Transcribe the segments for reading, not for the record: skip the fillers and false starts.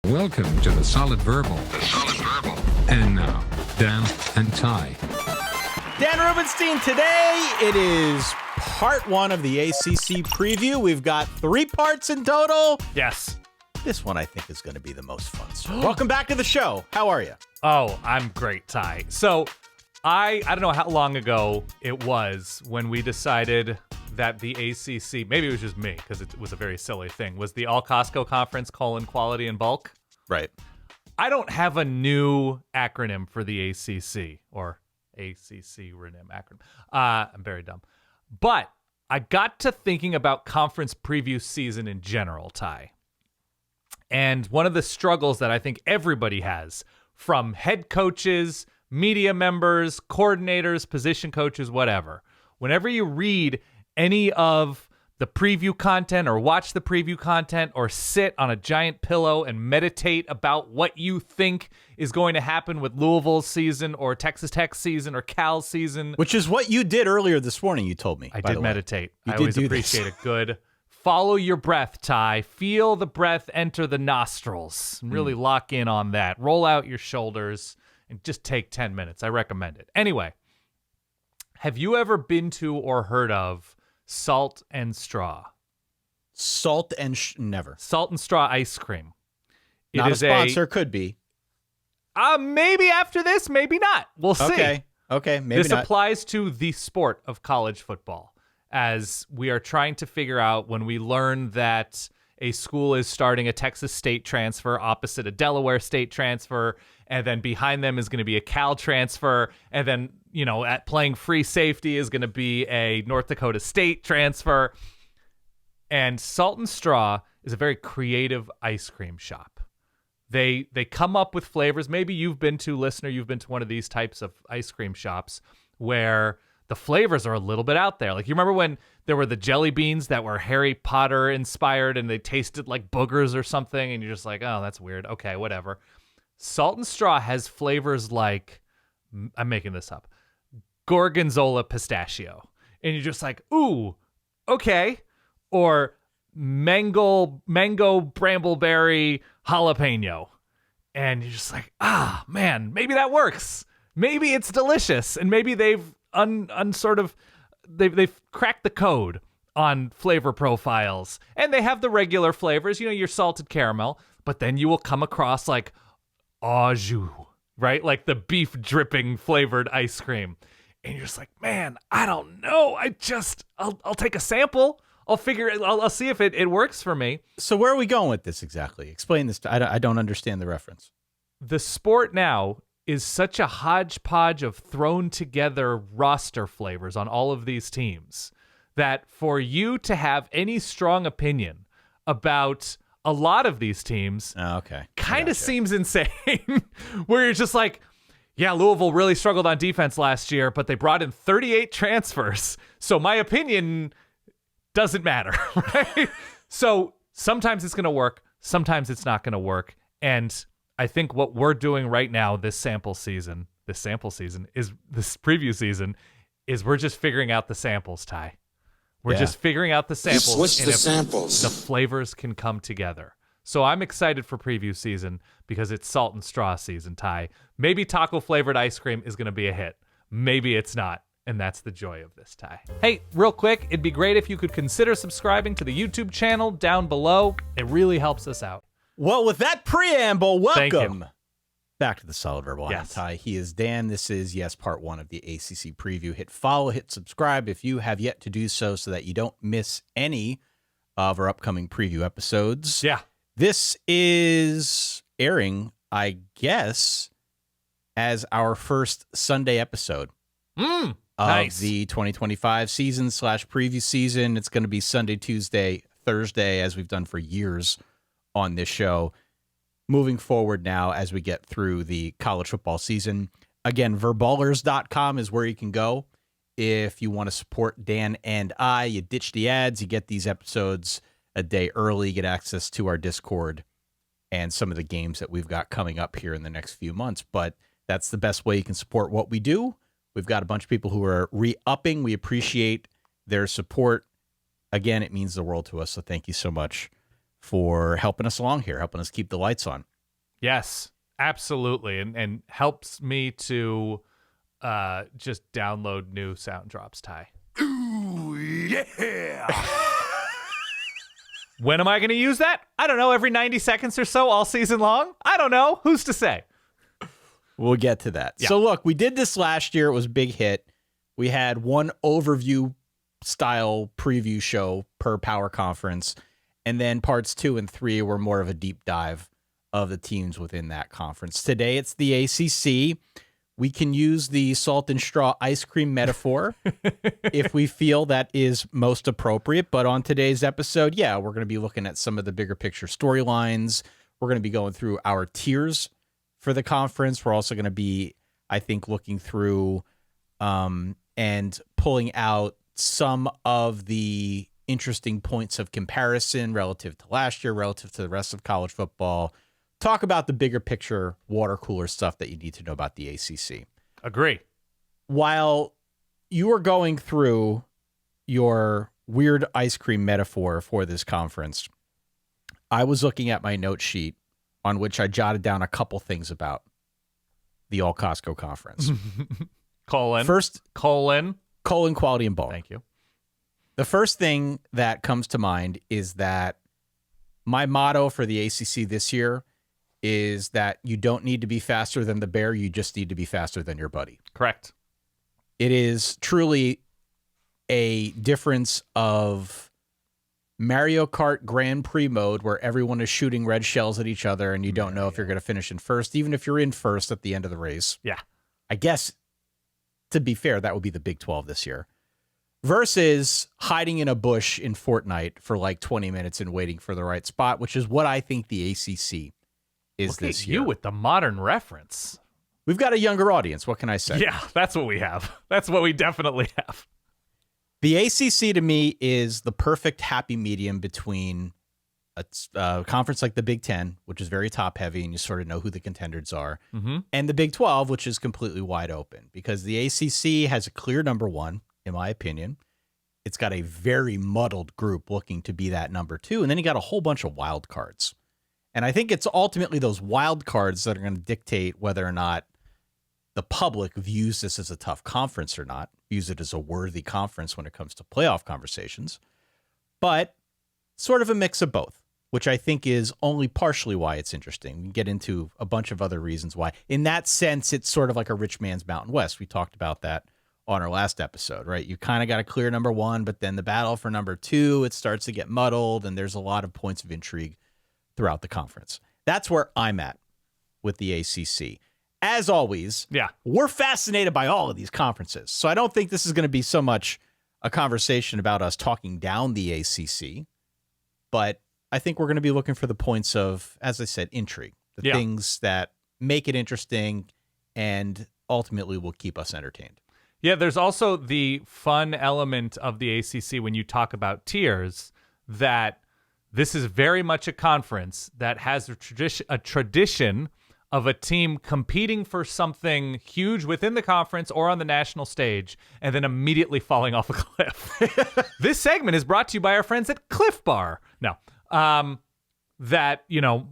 Welcome to the Solid Verbal. And now, Dan and Ty. Dan Rubenstein, today it is part one of the ACC preview. We've got 3 parts in total. Yes. This one I think is going to be the most fun. So welcome back to the show. How are you? Oh, I'm great, Ty. So I don't know how long ago it was when we decided that the ACC, maybe it was just me because it was a very silly thing, was the All Costco Conference, quality and bulk. Right. I don't have a new acronym for the ACC or ACC acronym. I'm very dumb. But I got to thinking about conference preview season in general, Ty. And one of the struggles that I think everybody has, from head coaches, media members, coordinators, position coaches, whatever, whenever you read any of the preview content or watch the preview content or sit on a giant pillow and meditate about what you think is going to happen with Louisville's season or Texas Tech's season or Cal's season. Which is what you did earlier this morning, you told me. I did meditate. I always appreciate a good follow your breath, Ty. Feel the breath enter the nostrils. Really lock in on that. Roll out your shoulders and just take 10 minutes. I recommend it. Anyway, have you ever been to or heard of Salt and Straw? Salt and never. Salt and Straw ice cream. Not a sponsor, could be. Maybe after this, maybe not. We'll see. Okay, maybe this not. applies to the sport of college football, as we are trying to figure out when we learn that a school is starting a Texas State transfer opposite a Delaware State transfer, and then behind them is going to be a Cal transfer, and then, at playing free safety is going to be a North Dakota State transfer. And Salt and Straw is a very creative ice cream shop. They come up with flavors. Maybe you've been to one of these types of ice cream shops where the flavors are a little bit out there. Like, you remember when there were the jelly beans that were Harry Potter inspired and they tasted like boogers or something, and you're just like, oh, that's weird. Okay, whatever. Salt and Straw has flavors like, I'm making this up, Gorgonzola pistachio. And you're just like, ooh, okay. Or mango brambleberry jalapeno. And you're just like, man, maybe that works. Maybe it's delicious. And maybe they've they've cracked the code on flavor profiles. And they have the regular flavors, your salted caramel, but then you will come across like au jus, right? Like the beef dripping flavored ice cream. And you're just like, man, I don't know. I'll take a sample. I'll see if it works for me. So where are we going with this exactly? Explain this. I don't understand the reference. The sport now is such a hodgepodge of thrown together roster flavors on all of these teams that for you to have any strong opinion about a lot of these teams kind of seems insane. Where you're just like, yeah, Louisville really struggled on defense last year, but they brought in 38 transfers. So my opinion doesn't matter, right? So sometimes it's going to work. Sometimes it's not going to work. And I think what we're doing right now, this preview season, is we're just figuring out the samples, Ty. We're just figuring out the samples. Switch the samples. The flavors can come together. So I'm excited for preview season because it's Salt and Straw season, Ty. Maybe taco flavored ice cream is going to be a hit. Maybe it's not. And that's the joy of this, Ty. Hey, real quick, it'd be great if you could consider subscribing to the YouTube channel down below. It really helps us out. Well, with that preamble, welcome Thank you. back to the Solid Verbal. Yes. I'm Ty. He is Dan. This is, part one of the ACC preview. Hit follow, hit subscribe if you have yet to do so that you don't miss any of our upcoming preview episodes. Yeah. This is airing, I guess, as our first Sunday episode of nice. the 2025 season / preview season. It's going to be Sunday, Tuesday, Thursday, as we've done for years on this show. Moving forward now as we get through the college football season. Again, verballers.com is where you can go if you want to support Dan and I. You ditch the ads, you get these episodes a day early, get access to our Discord and some of the games that we've got coming up here in the next few months. But that's the best way you can support what we do. We've got a bunch of people who are re-upping. We appreciate their support. Again, it means the world to us, so thank you so much for helping us along here, helping us keep the lights on. Yes, absolutely. And helps me to just download new sound drops, Ty. Ooh, yeah. When am I going to use that? I don't know. Every 90 seconds or so all season long? I don't know. Who's to say? We'll get to that. Yeah. So look, we did this last year. It was a big hit. We had one overview style preview show per power conference. And then parts 2 and 3 were more of a deep dive of the teams within that conference. Today, it's the ACC. We can use the salt and straw ice cream metaphor if we feel that is most appropriate. But on today's episode, yeah, we're going to be looking at some of the bigger picture storylines. We're going to be going through our tiers for the conference. We're also going to be, I think, looking through and pulling out some of the interesting points of comparison relative to last year, relative to the rest of college football. Talk about the bigger picture, water cooler stuff that you need to know about the ACC. Agree. While you are going through your weird ice cream metaphor for this conference, I was looking at my note sheet on which I jotted down a couple things about the All Costco Conference. First, colon, quality and ball. Thank you. The first thing that comes to mind is that my motto for the ACC this year is that you don't need to be faster than the bear. You just need to be faster than your buddy. Correct. It is truly a difference of Mario Kart Grand Prix mode where everyone is shooting red shells at each other and you don't know if you're going to finish in first, even if you're in first at the end of the race. Yeah. I guess, to be fair, that would be the Big 12 this year. Versus hiding in a bush in Fortnite for like 20 minutes and waiting for the right spot, which is what I think the ACC is Look this at year. you with the modern reference. We've got a younger audience. What can I say? Yeah, that's what we have. That's what we definitely have. The ACC to me is the perfect happy medium between a conference like the Big Ten, which is very top heavy and you sort of know who the contenders are, and the Big 12, which is completely wide open because the ACC has a clear number one, in my opinion. It's got a very muddled group looking to be that number two, and then you got a whole bunch of wild cards. And I think it's ultimately those wild cards that are going to dictate whether or not the public views this as a tough conference or not, views it as a worthy conference when it comes to playoff conversations. But sort of a mix of both, which I think is only partially why it's interesting. We can get into a bunch of other reasons why. In that sense, it's sort of like a rich man's Mountain West. We talked about that on our last episode, right? You kind of got a clear number one, but then the battle for number two, it starts to get muddled, and there's a lot of points of intrigue throughout the conference. That's where I'm at with the ACC. As always, we're fascinated by all of these conferences. So I don't think this is going to be so much a conversation about us talking down the ACC, but I think we're going to be looking for the points of, as I said, intrigue, the things that make it interesting and ultimately will keep us entertained. Yeah, there's also the fun element of the ACC when you talk about tiers, that this is very much a conference that has a tradition of a team competing for something huge within the conference or on the national stage and then immediately falling off a cliff. This segment is brought to you by our friends at Cliff Bar. No. That,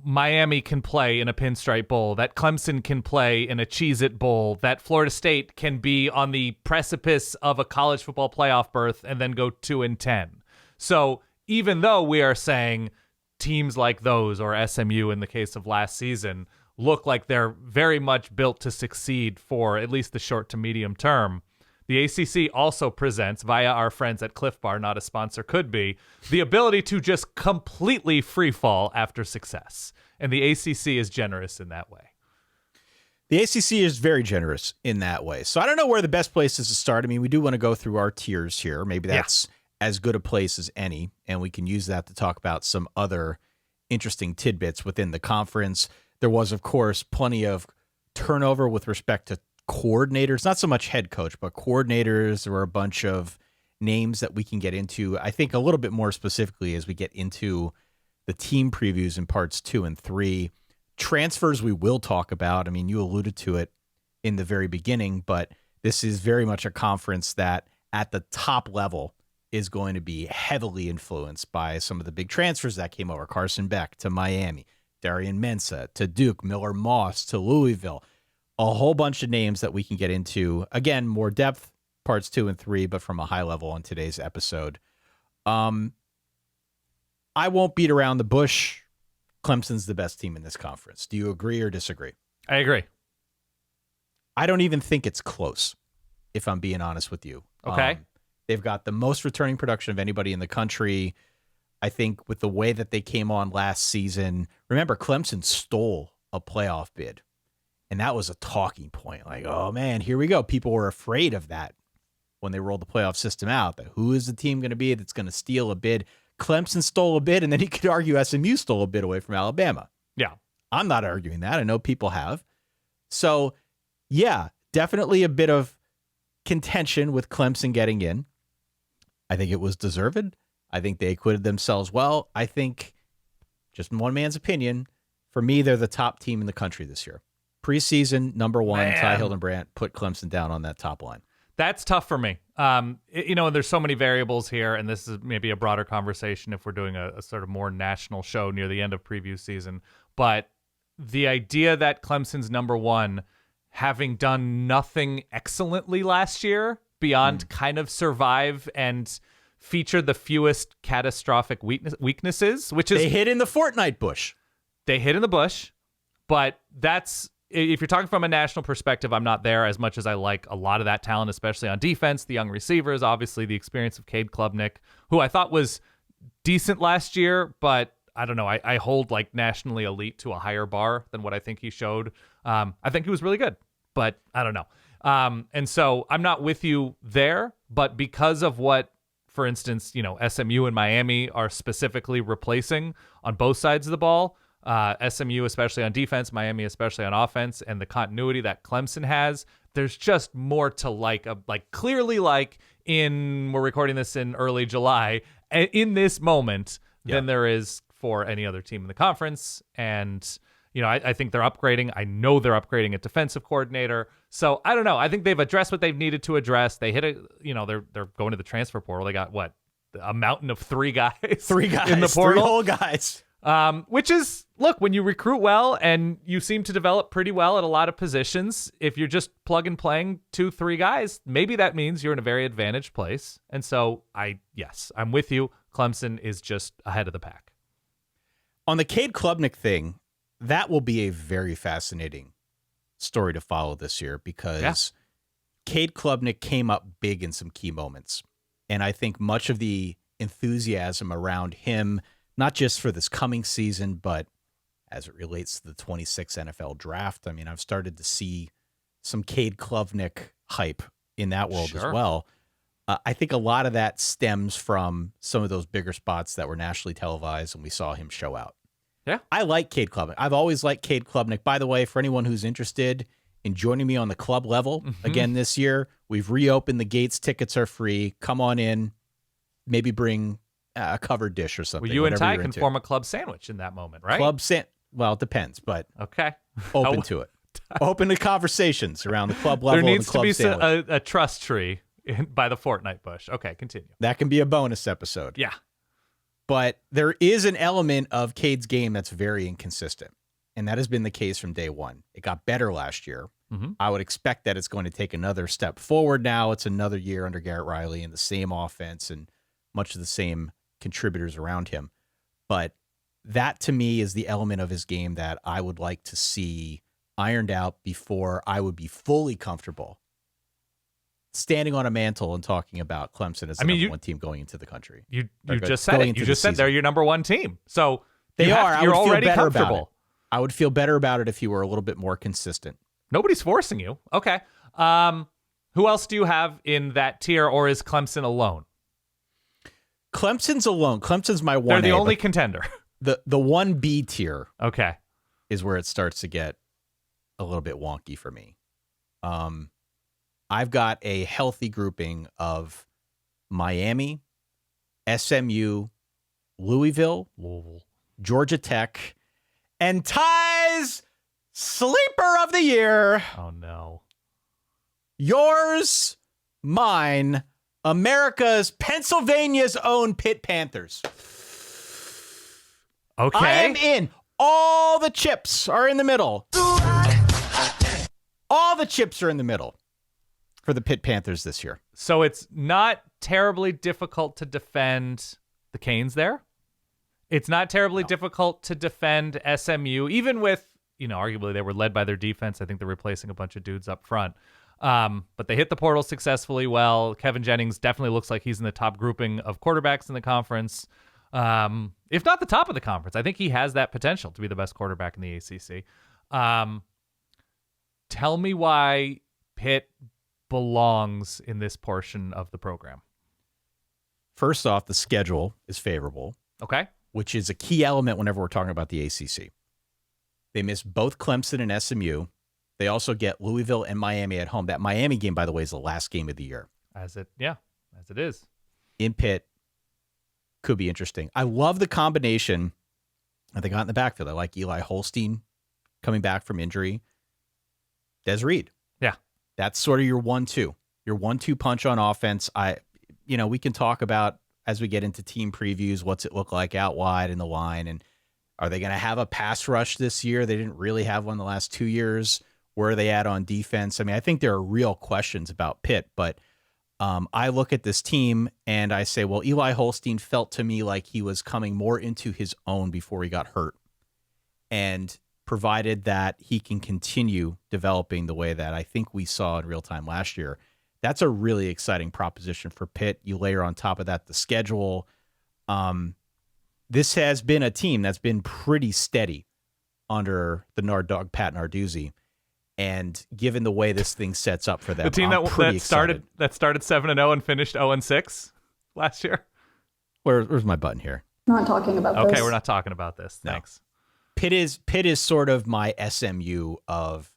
Miami can play in a Pinstripe Bowl, that Clemson can play in a Cheez-It Bowl, that Florida State can be on the precipice of a college football playoff berth and then go 2-10. So even though we are saying teams like those, or SMU in the case of last season, look like they're very much built to succeed for at least the short to medium term, the ACC also presents, via our friends at Cliff Bar, not a sponsor could be, the ability to just completely free fall after success. And the ACC is generous in that way. The ACC is very generous in that way. So I don't know where the best place is to start. I mean, we do want to go through our tiers here. Maybe that's as good a place as any, and we can use that to talk about some other interesting tidbits within the conference. There was, of course, plenty of turnover with respect to coordinators, not so much head coach, but coordinators. There were a bunch of names that we can get into, I think, a little bit more specifically as we get into the team previews in parts 2 and 3. Transfers we will talk about. I mean, you alluded to it in the very beginning, but this is very much a conference that at the top level is going to be heavily influenced by some of the big transfers that came over. Carson Beck to Miami, Darian Mensah to Duke, Miller Moss to Louisville, a whole bunch of names that we can get into. Again, more depth, parts 2 and 3, but from a high level on today's episode. I won't beat around the bush. Clemson's the best team in this conference. Do you agree or disagree? I agree. I don't even think it's close, if I'm being honest with you. Okay. They've got the most returning production of anybody in the country. I think with the way that they came on last season, remember, Clemson stole a playoff bid, and that was a talking point. Like, oh, man, here we go. People were afraid of that when they rolled the playoff system out, that who is the team going to be that's going to steal a bid? Clemson stole a bid, and then you could argue SMU stole a bid away from Alabama. Yeah. I'm not arguing that. I know people have. So, yeah, definitely a bit of contention with Clemson getting in. I think it was deserved. I think they acquitted themselves well. I think, just in one man's opinion, for me, they're the top team in the country this year. Preseason, number one, Man. Ty Hildenbrandt put Clemson down on that top line. That's tough for me. There's so many variables here, and this is maybe a broader conversation if we're doing a sort of more national show near the end of preview season. But the idea that Clemson's number one, having done nothing excellently last year beyond kind of survive and feature the fewest catastrophic weaknesses, which is... They hit in the Fortnite bush. They hit in the bush, but that's... If you're talking from a national perspective, I'm not there as much as I like a lot of that talent, especially on defense, the young receivers, obviously the experience of Cade Klubnik, who I thought was decent last year, but I don't know. I hold like nationally elite to a higher bar than what I think he showed. I think he was really good, but I don't know. And so I'm not with you there, but because of what, for instance, SMU and Miami are specifically replacing on both sides of the ball, SMU especially on defense, Miami especially on offense, and the continuity that Clemson has, there's just more to like. Clearly, we're recording this in early July, in this moment, than there is for any other team in the conference. And I think they're upgrading. I know they're upgrading at defensive coordinator. So I don't know. I think they've addressed what they've needed to address. They hit they're going to the transfer portal. They got a mountain of three guys in the portal, 3 whole guys. Which is, look, when you recruit well and you seem to develop pretty well at a lot of positions, if you're just plug and playing 2-3 guys, maybe that means you're in a very advantaged place. And so I'm with you. Clemson is just ahead of the pack. On the Cade Klubnik thing, that will be a very fascinating story to follow this year because Cade Klubnik came up big in some key moments. And I think much of the enthusiasm around him, not just for this coming season, but as it relates to the 26 NFL draft. I mean, I've started to see some Cade Klubnik hype in that world as well. I think a lot of that stems from some of those bigger spots that were nationally televised, and we saw him show out. Yeah. I like Cade Klubnik. I've always liked Cade Klubnik. By the way, for anyone who's interested in joining me on the club level again this year, we've reopened the gates. Tickets are free. Come on in. Maybe bring a covered dish or something. Well, you and Ty can form a club sandwich in that moment, right? Well, it depends, but okay, open to it. Open to conversations around the club level. There needs to be a trust tree by the Fortnite bush. Okay, continue. That can be a bonus episode. Yeah. But there is an element of Cade's game that's very inconsistent, and that has been the case from day one. It got better last year. I would expect that it's going to take another step forward now. It's another year under Garrett Riley and the same offense and much of the same contributors around him. But that, to me, is the element of his game that I would like to see ironed out before I would be fully comfortable standing on a mantle and talking about Clemson as the number one team going into the country. You just said it. You just said they're your number one team. So you're already comfortable. I would feel better about it if you were a little bit more consistent. Nobody's forcing you. Okay. Who else do you have in that tier, or is Clemson alone? Clemson's alone. Clemson's my 1A. They're the only contender. The 1B tier okay, is where it starts to get a little bit wonky for me. I've got a healthy grouping of Miami, SMU, Louisville, Georgia Tech, and Ty's sleeper of the year. Oh, no. Yours, mine, America's, Pennsylvania's own Pitt Panthers. Okay. I am in. All the chips are in the middle. All the chips are in the middle for the Pitt Panthers this year. So it's not terribly difficult to defend the Canes there. It's not terribly difficult to defend SMU, even with, arguably they were led by their defense. I think they're replacing a bunch of dudes up front. But they hit the portal successfully well. Kevin Jennings definitely looks like he's in the top grouping of quarterbacks in the conference. If not the top of the conference, I think he has that potential to be the best quarterback in the ACC. Tell me why Pitt belongs in this portion of the program. First off, the schedule is favorable. Okay. Which is a key element whenever we're talking about the ACC. They miss both Clemson and SMU. They also get Louisville and Miami at home. That Miami game, by the way, is the last game of the year. As it is. In Pitt, could be interesting. I love the combination that they got in the backfield. I like Eli Holstein coming back from injury. Des Reed. Yeah. That's sort of your 1-2. Your 1-2 punch on offense. We can talk about, as we get into team previews, what's it look like out wide in the line, and are they going to have a pass rush this year? They didn't really have one the last 2 years. Where are they at on defense? I think there are real questions about Pitt, but I look at this team and I say, well, Eli Holstein felt to me like he was coming more into his own before he got hurt. And provided that he can continue developing the way that I think we saw in real time last year, that's a really exciting proposition for Pitt. You layer on top of that the schedule. This has been a team that's been pretty steady under the Nard Dog Pat Narduzzi. And given the way this thing sets up for them, the team that started 7-0 and finished 0-6 last year. Where's my button here? Not talking about this. Okay, we're not talking about this. Thanks. Pitt is sort of my SMU of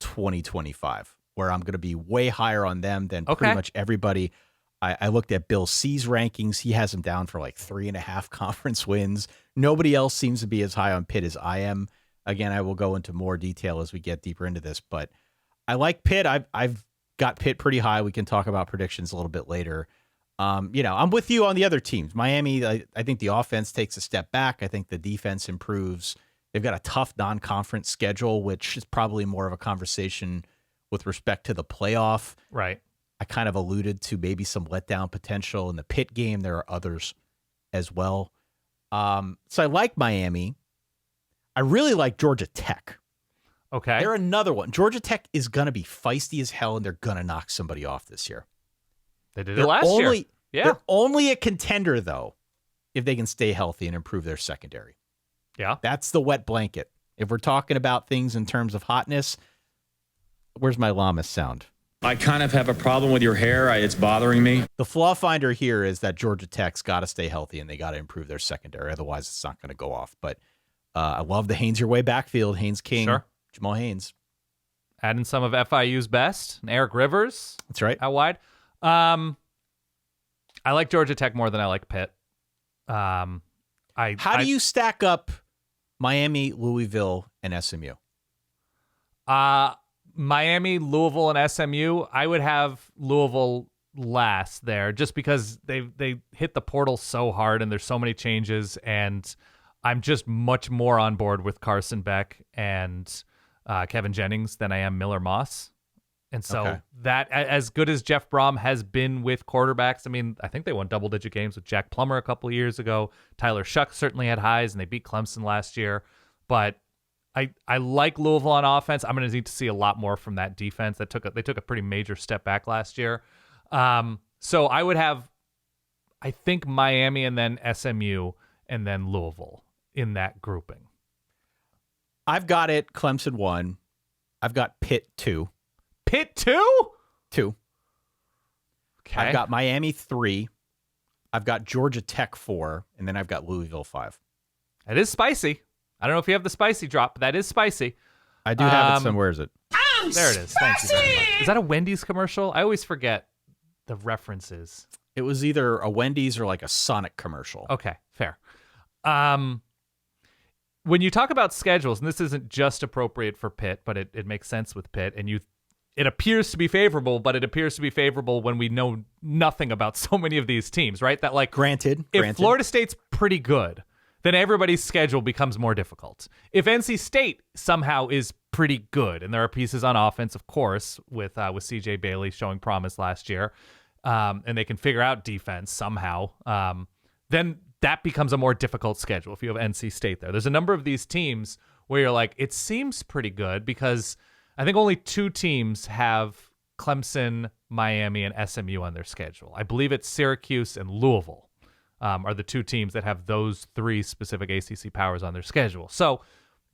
2025, where I'm going to be way higher on them than pretty much everybody. I looked at Bill C's rankings. He has them down for like 3.5 conference wins. Nobody else seems to be as high on Pitt as I am. Again, I will go into more detail as we get deeper into this, but I like Pitt. I've got Pitt pretty high. We can talk about predictions a little bit later. I'm with you on the other teams. Miami, I think the offense takes a step back. I think the defense improves. They've got a tough non-conference schedule, which is probably more of a conversation with respect to the playoff. Right. I kind of alluded to maybe some letdown potential in the Pitt game. There are others as well. So I like Miami. I really like Georgia Tech. Okay. They're another one. Georgia Tech is going to be feisty as hell, and they're going to knock somebody off this year. They did it last year. Yeah. They're only a contender, though, if they can stay healthy and improve their secondary. Yeah. That's the wet blanket. If we're talking about things in terms of hotness, where's my llamas sound? I kind of have a problem with your hair. It's bothering me. The flaw finder here is that Georgia Tech's got to stay healthy and they got to improve their secondary. Otherwise, it's not going to go off. But I love the Haynes your way backfield. Haynes King, sure. Jamal Haynes. Adding some of FIU's best, and Eric Rivers. That's right. Out wide. I like Georgia Tech more than I like Pitt. How do you stack up Miami, Louisville, and SMU? Miami, Louisville, and SMU. I would have Louisville last there just because they hit the portal so hard and there's so many changes, and I'm just much more on board with Carson Beck and Kevin Jennings than I am Miller Moss. And so that, as good as Jeff Brom has been with quarterbacks, I think they won double-digit games with Jack Plummer a couple of years ago. Tyler Shuck certainly had highs, and they beat Clemson last year. But I like Louisville on offense. I'm going to need to see a lot more from that defense. They took a pretty major step back last year. So I would have, I think, Miami and then SMU and then Louisville in that grouping. I've got it. Clemson 1. I've got Pitt 2. Pitt 2? 2. Okay. I've got Miami 3. I've got Georgia Tech 4. And then I've got Louisville 5. That is spicy. I don't know if you have the spicy drop, but that is spicy. I do have it somewhere. Is it? There it is. Thank you very much. Is that a Wendy's commercial? I always forget the references. It was either a Wendy's or like a Sonic commercial. Okay, fair. When you talk about schedules, and this isn't just appropriate for Pitt, but it makes sense with Pitt, and it appears to be favorable, but it appears to be favorable when we know nothing about so many of these teams, right? That, like, granted. Florida State's pretty good, then everybody's schedule becomes more difficult. If NC State somehow is pretty good, and there are pieces on offense, of course, with CJ Bailey showing promise last year, and they can figure out defense somehow, then that becomes a more difficult schedule if you have NC State there. There's a number of these teams where you're like, it seems pretty good because I think only 2 teams have Clemson, Miami, and SMU on their schedule. I believe it's Syracuse and Louisville are the 2 teams that have those 3 specific ACC powers on their schedule. So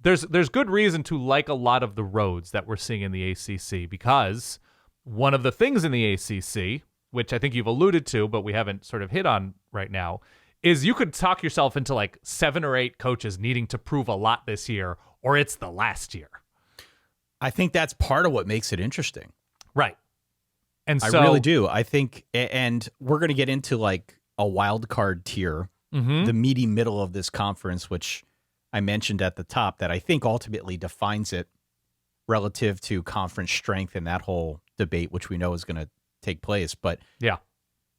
there's good reason to like a lot of the roads that we're seeing in the ACC, because one of the things in the ACC, which I think you've alluded to, but we haven't sort of hit on right now, is you could talk yourself into like 7 or 8 coaches needing to prove a lot this year, or it's the last year. I think that's part of what makes it interesting. Right. And I so, really do. I think, and we're going to get into like a wild card tier, the meaty middle of this conference, which I mentioned at the top, that I think ultimately defines it relative to conference strength and that whole debate, which we know is going to take place. But yeah,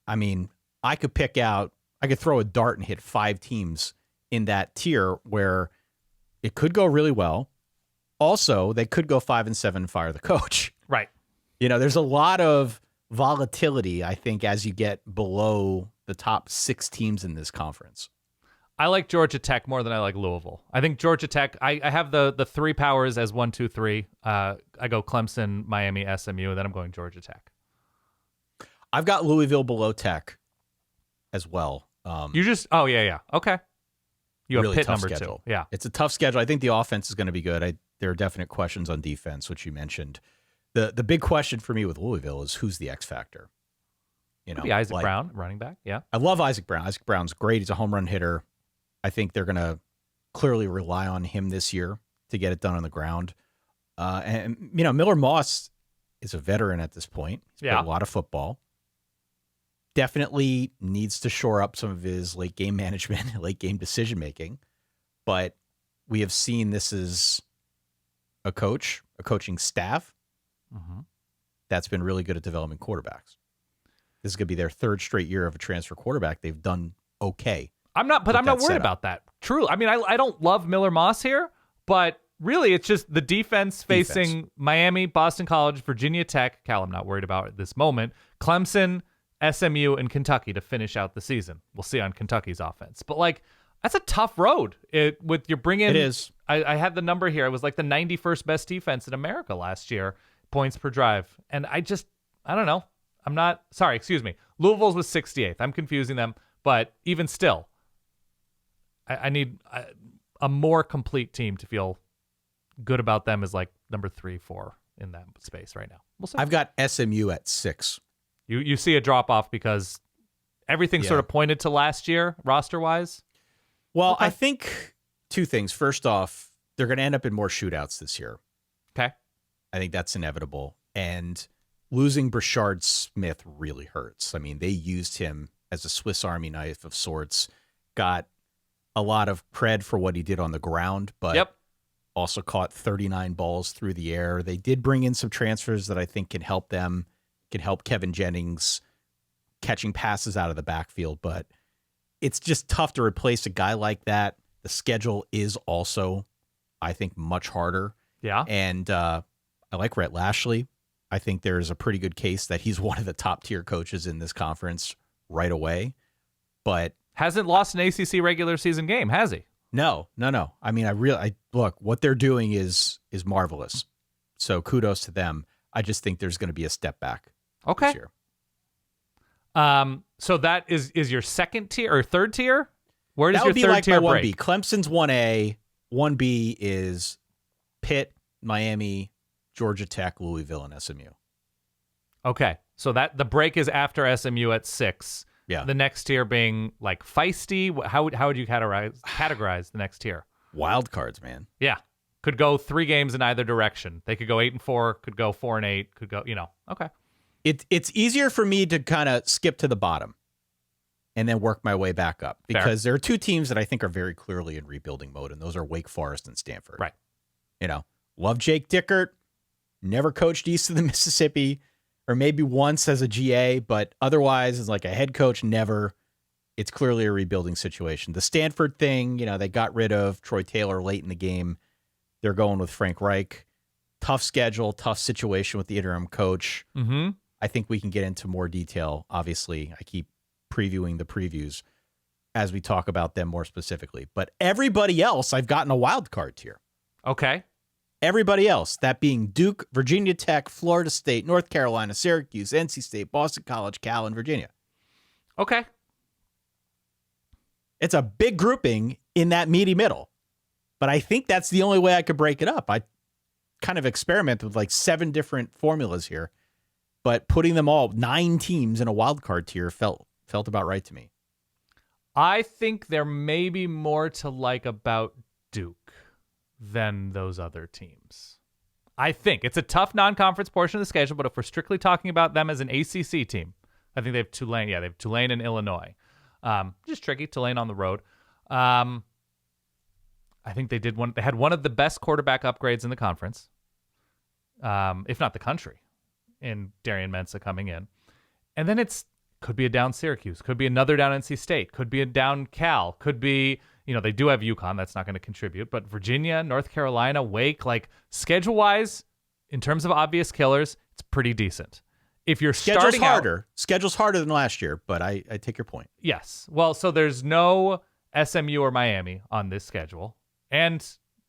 I mean, I could throw a dart and hit 5 teams in that tier where it could go really well. Also, they could go 5-7 and fire the coach. right. You know, there's a lot of volatility, I think, as you get below the top 6 teams in this conference. I like Georgia Tech more than I like Louisville. I think Georgia Tech, I have the 3 powers as 1, 2, 3. I go Clemson, Miami, SMU, and then I'm going Georgia Tech. I've got Louisville below Tech as well. Yeah. Okay. You have really Pitt tough number schedule. 2. Yeah. It's a tough schedule. I think the offense is going to be good. There are definite questions on defense, which you mentioned. The big question for me with Louisville is who's the X factor? You know, Isaac Brown, running back. Yeah. I love Isaac Brown. Isaac Brown's great. He's a home run hitter. I think they're going to clearly rely on him this year to get it done on the ground. And, you know, Miller Moss is a veteran at this point. He's played a lot of football. Definitely needs to shore up some of his late game management, late game decision making. But we have seen this is a coaching staff that's been really good at developing quarterbacks. This is going to be their 3rd straight year of a transfer quarterback. They've done okay. I'm not worried about that. True. I mean, I don't love Miller Moss here, but really it's just the defense facing Miami, Boston College, Virginia Tech. Cal, I'm not worried about at this moment. Clemson, SMU, and Kentucky to finish out the season. We'll see on Kentucky's offense. But like, that's a tough road. It is. I had the number here. It was like the 91st best defense in America last year, points per drive. And I don't know. Louisville's was 68th. I'm confusing them. But even still, I need a more complete team to feel good about them as like number 3, 4 in that space right now. We'll see. I've got SMU at 6. You see a drop off because everything sort of pointed to last year roster wise. Well, okay. I think 2 things. First off, they're going to end up in more shootouts this year. Okay. I think that's inevitable. And losing Brashard Smith really hurts. I mean, they used him as a Swiss Army knife of sorts, got a lot of cred for what he did on the ground, but also caught 39 balls through the air. They did bring in some transfers that I think can help them, can help Kevin Jennings catching passes out of the backfield, but it's just tough to replace a guy like that. The schedule is also, I think, much harder. Yeah. And I like Rhett Lashley. I think there's a pretty good case that he's one of the top tier coaches in this conference right away. But hasn't lost an ACC regular season game, has he? No. I mean, look, what they're doing is marvelous. So kudos to them. I just think there's going to be a step back this year. So that is your 2nd tier or 3rd tier? Where does that your would be 3rd like tier my 1B. break? Clemson's 1A. 1B is Pitt, Miami, Georgia Tech, Louisville, and SMU. Okay. So that the break is after SMU at 6. Yeah. The next tier being like feisty. How would you categorize the next tier? Wild cards, man. Yeah. Could go 3 games in either direction. They could go 8-4, could go 4-8, could go, okay. It's easier for me to kind of skip to the bottom and then work my way back up because there are 2 teams that I think are very clearly in rebuilding mode, and those are Wake Forest and Stanford. Right. Love Jake Dickert, never coached east of the Mississippi, or maybe once as a GA, but otherwise as like a head coach, never. it's clearly a rebuilding situation. The Stanford thing, they got rid of Troy Taylor late in the game. They're going with Frank Reich. Tough schedule, tough situation with the interim coach. Mm-hmm. I think we can get into more detail. Obviously, I keep previewing the previews as we talk about them more specifically. But everybody else, I've gotten a wild card tier. Okay. Everybody else, that being Duke, Virginia Tech, Florida State, North Carolina, Syracuse, NC State, Boston College, Cal, and Virginia. Okay. It's a big grouping in that meaty middle. But I think that's the only way I could break it up. I kind of experimented with like 7 different formulas here. But putting them all, 9 teams in a wild card tier felt about right to me. I think there may be more to like about Duke than those other teams. I think it's a tough non-conference portion of the schedule, but if we're strictly talking about them as an ACC team, I think they have Tulane. Yeah, they have Tulane and Illinois. Just tricky. Tulane on the road. I think they had one of the best quarterback upgrades in the conference, if not the country, in Darian Mensah coming in. And then could be a down Syracuse, could be another down NC State, could be a down Cal, could be, they do have UConn. That's not going to contribute, but Virginia, North Carolina, Wake, like schedule-wise, in terms of obvious killers, it's pretty decent. If you're starting schedule's harder than last year, but I take your point. Yes. Well, so there's no SMU or Miami on this schedule. And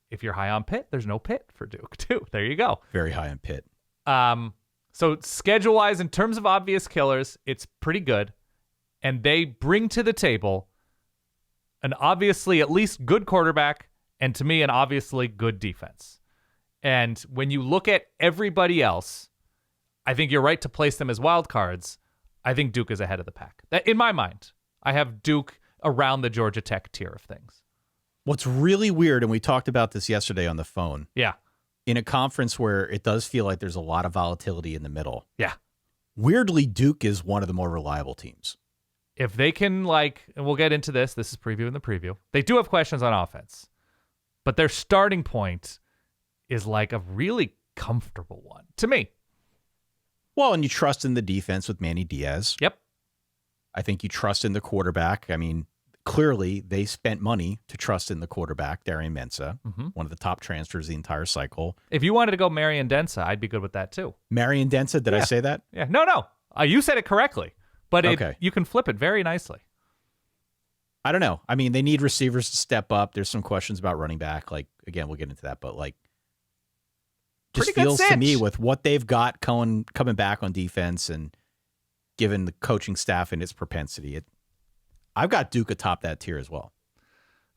if you're high on Pitt, there's no Pitt for Duke too. There you go. Very high on Pitt. So schedule-wise, in terms of obvious killers, it's pretty good. And they bring to the table an obviously at least good quarterback, and to me, an obviously good defense. And when you look at everybody else, I think you're right to place them as wild cards. I think Duke is ahead of the pack. In my mind, I have Duke around the Georgia Tech tier of things. What's really weird, and we talked about this yesterday on the phone. Yeah. In a conference where it does feel like there's a lot of volatility in the middle. Yeah. Weirdly, Duke is one of the more reliable teams. If they can, and we'll get into this. This is previewing the preview. They do have questions on offense, but their starting point is like a really comfortable one to me. Well, and you trust in the defense with Manny Diaz. Yep. I think you trust in the quarterback. I mean, clearly they spent money to trust in the quarterback, Darian Mensah, one of the top transfers the entire cycle. If you wanted to go Marion Densa, I'd be good with that too. Marion Densa, did I say that? Yeah. No. You said it correctly, but okay. You can flip it very nicely. I don't know. I mean, they need receivers to step up. There's some questions about running back. Again, we'll get into that, but just feels to me with what they've got coming back on defense and given the coaching staff and its propensity, I've got Duke atop that tier as well.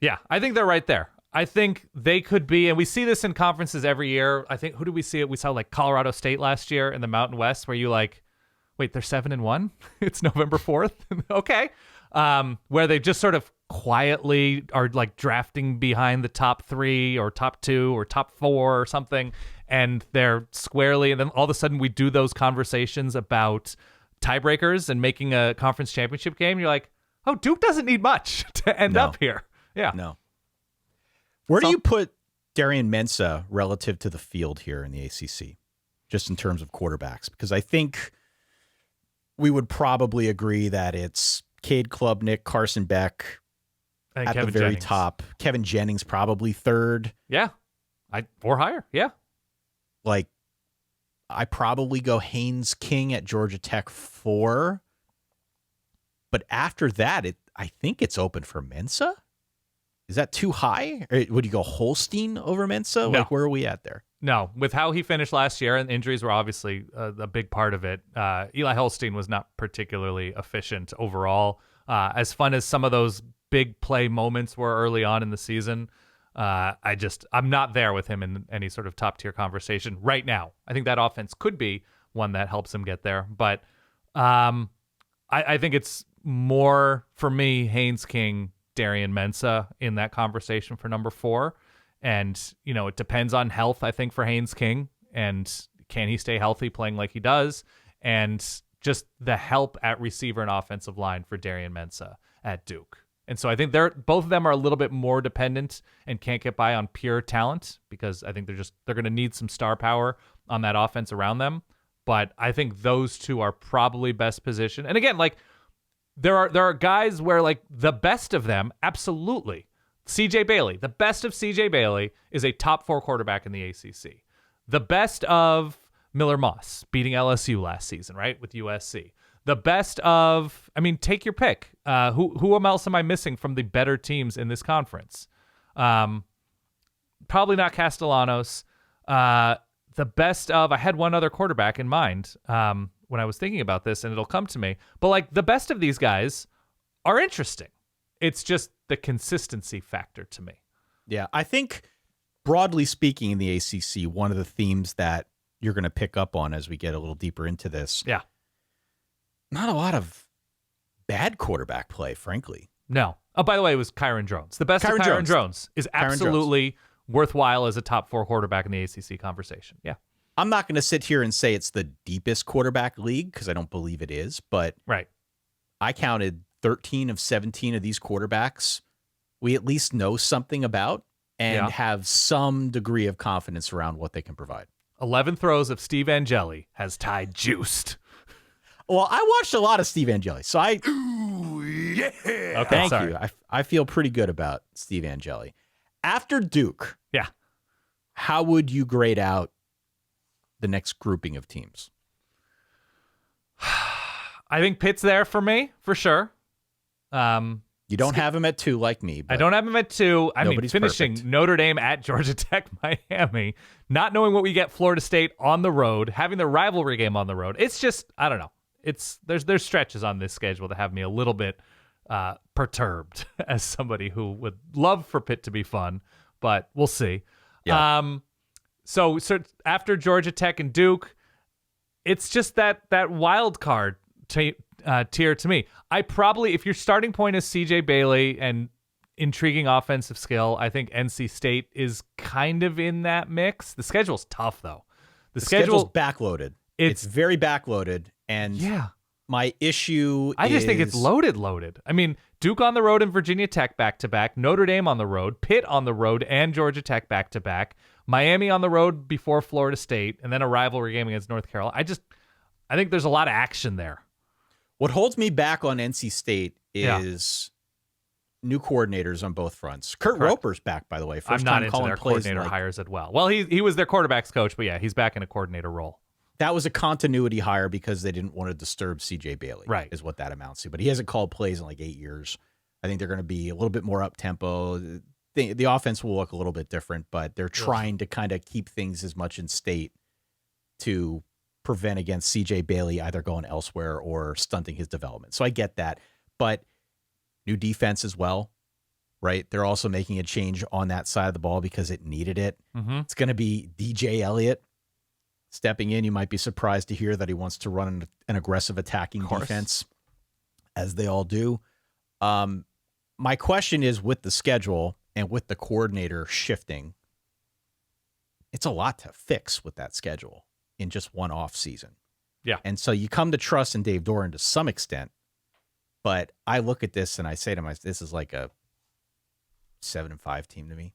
Yeah, I think they're right there. I think they could be, and we see this in conferences every year. I think, who did we see it? We saw Colorado State last year in the Mountain West where you wait, they're 7-1? It's November 4th? Okay. Where they just sort of quietly are drafting behind the top 3 or top 2 or top 4 or something. And they're squarely, and then all of a sudden we do those conversations about tiebreakers and making a conference championship game. You're like, oh, Duke doesn't need much to end up here. Yeah. No. Where do you put Darian Mensah relative to the field here in the ACC, just in terms of quarterbacks? Because I think we would probably agree that it's Cade Klubnik, Carson Beck at Kevin the very Jennings. top. Kevin Jennings probably third. Yeah. Or higher. Yeah. I probably go Haynes King at Georgia Tech 4. But after that, I think it's open for Mensah. Is that too high? Or would you go Holstein over Mensah? No. Where are we at there? No, with how he finished last year, and injuries were obviously a big part of it. Eli Holstein was not particularly efficient overall. As fun as some of those big play moments were early on in the season, I'm not there with him in any sort of top tier conversation right now. I think that offense could be one that helps him get there, but I think it's more for me Haynes King, Darian Mensah in that conversation for number 4. And, it depends on health, I think, for Haynes King. And can he stay healthy playing like he does? And just the help at receiver and offensive line for Darian Mensah at Duke. And so I think both of them are a little bit more dependent and can't get by on pure talent because I think they're going to need some star power on that offense around them. But I think those two are probably best positioned. And again, there are guys where like the best of them, absolutely. CJ Bailey, the best of CJ Bailey is a top 4 quarterback in the ACC. The best of Miller Moss beating LSU last season, right? With USC. The best of, I mean, take your pick. Who else am I missing from the better teams in this conference? Probably not Castellanos. The best of, I had one other quarterback in mind when I was thinking about this, and it'll come to me. But like the best of these guys are interesting. It's just the consistency factor to me. Yeah, I think broadly speaking in the ACC, one of the themes that you're going to pick up on as we get a little deeper into this. Yeah. Not a lot of bad quarterback play, frankly. No. Oh, by the way, it was Kyron Drones. The best of Kyron Drones is absolutely worthwhile as a top 4 quarterback in the ACC conversation. Yeah. I'm not going to sit here and say it's the deepest quarterback league because I don't believe it is, but right. I counted 13 of 17 of these quarterbacks we at least know something about and have some degree of confidence around what they can provide. 11 throws of Steve Angeli has Ty juiced. Well, I watched a lot of Steve Angeli, so Ooh, yeah. Okay, thank sorry. you. I feel pretty good about Steve Angeli. After Duke, yeah, how would you grade out the next grouping of teams? I think Pitt's there for me, for sure. You don't have him at 2 like me. But I don't have him at 2. I mean, nobody's finishing perfect. Notre Dame at Georgia Tech, Miami, not knowing what we get Florida State on the road, having the rivalry game on the road. It's just, I don't know. There's stretches on this schedule that have me a little bit perturbed as somebody who would love for Pitt to be fun, but we'll see. Yeah. So after Georgia Tech and Duke, it's just that wild card tier to me. I probably, if your starting point is CJ Bailey and intriguing offensive skill, I think NC State is kind of in that mix. The schedule's tough though. The schedule's backloaded. It's very backloaded, and my issue I just think it's loaded. I mean, Duke on the road and Virginia Tech back-to-back, Notre Dame on the road, Pitt on the road and Georgia Tech back-to-back, Miami on the road before Florida State, and then a rivalry game against North Carolina. I think there's a lot of action there. What holds me back on NC State is new coordinators on both fronts. Kurt Roper's back, by the way. I'm not into their coordinator hires as well. Well, he was their quarterback's coach, but yeah, he's back in a coordinator role. That was a continuity hire because they didn't want to disturb CJ Bailey, right? Is what that amounts to. But he hasn't called plays in like 8 years. I think they're going to be a little bit more up-tempo. The offense will look a little bit different, but they're trying to kind of keep things as much in state to prevent against CJ Bailey either going elsewhere or stunting his development. So I get that. But new defense as well, right? They're also making a change on that side of the ball because it needed it. Mm-hmm. It's going to be DJ Elliott stepping in. You might be surprised to hear that he wants to run an aggressive attacking defense, as they all do. My question is, with the schedule and with the coordinator shifting, it's a lot to fix with that schedule in just one off season. Yeah. And so you come to trust in Dave Doran to some extent, but I look at this and I say to myself, this is like a 7-5 team to me.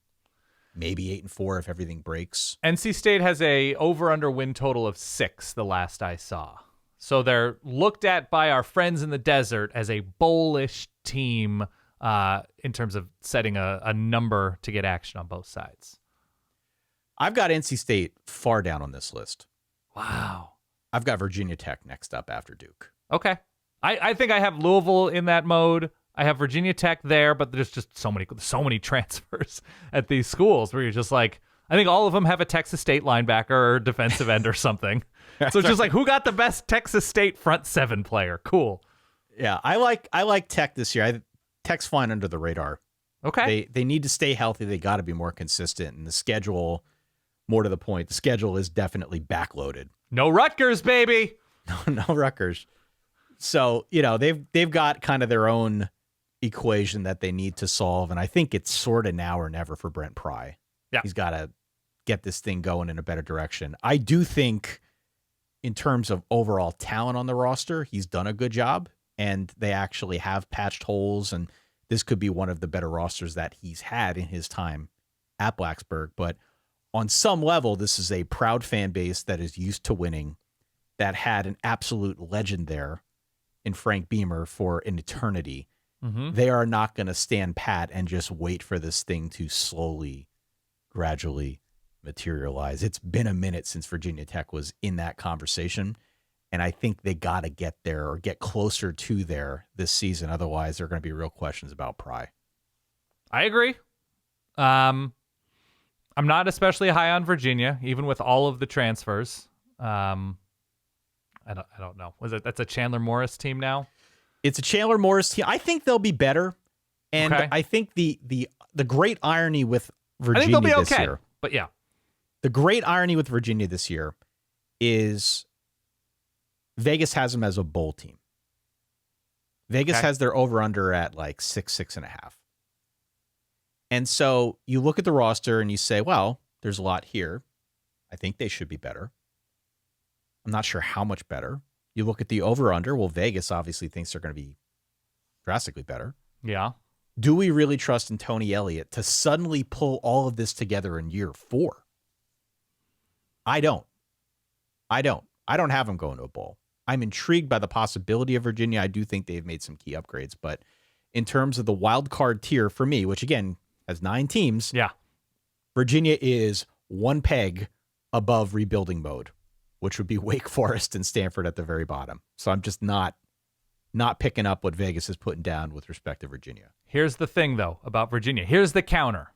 Maybe 8-4 if everything breaks. NC State has a over-under win total of 6 the last I saw. So they're looked at by our friends in the desert as a bowl-ish team in terms of setting a number to get action on both sides. I've got NC State far down on this list. Wow. I've got Virginia Tech next up after Duke. Okay. I think I have Louisville in that mode. I have Virginia Tech there, but there's just so many transfers at these schools where you're just like, I think all of them have a Texas State linebacker or defensive end or something. So it's just like, who got the best Texas State front 7 player? Cool. Yeah, I like Tech this year. Tech's flying under the radar. Okay. They need to stay healthy. They got to be more consistent. And the schedule, more to the point, the schedule is definitely backloaded. No Rutgers, baby. No Rutgers. So, they've got kind of their own equation that they need to solve. And I think it's sort of now or never for Brent Pry. Yeah. He's got to get this thing going in a better direction. I do think in terms of overall talent on the roster, he's done a good job, and they actually have patched holes, and this could be one of the better rosters that he's had in his time at Blacksburg. But on some level, this is a proud fan base that is used to winning, that had an absolute legend there in Frank Beamer for an eternity. They are not going to stand pat and just wait for this thing to slowly, gradually materialize. It's been a minute since Virginia Tech was in that conversation, and I think they got to get there or get closer to there this season. Otherwise, there are going to be real questions about Pry. I agree. I'm not especially high on Virginia, even with all of the transfers. I don't know. That's a Chandler Morris team now? It's a Chandler Morris team. I think they'll be better, and Okay. I think the great irony with Virginia I think they'll be this okay. year, But yeah. the great irony with Virginia this year is Vegas has them as a bowl team. Vegas Okay. has their over-under at like 6.5. And so you look at the roster and you say, well, there's a lot here. I think they should be better. I'm not sure how much better. You look at the over-under. Well, Vegas obviously thinks they're going to be drastically better. Yeah. Do we really trust in Tony Elliott to suddenly pull all of this together in year 4? I don't. I don't have him going to a bowl. I'm intrigued by the possibility of Virginia. I do think they've made some key upgrades, but in terms of the wild card tier for me, which again has 9 teams, Yeah. Virginia is one peg above rebuilding mode, which would be Wake Forest and Stanford at the very bottom. So I'm just not picking up what Vegas is putting down with respect to Virginia. Here's the thing, though, about Virginia. Here's the counter.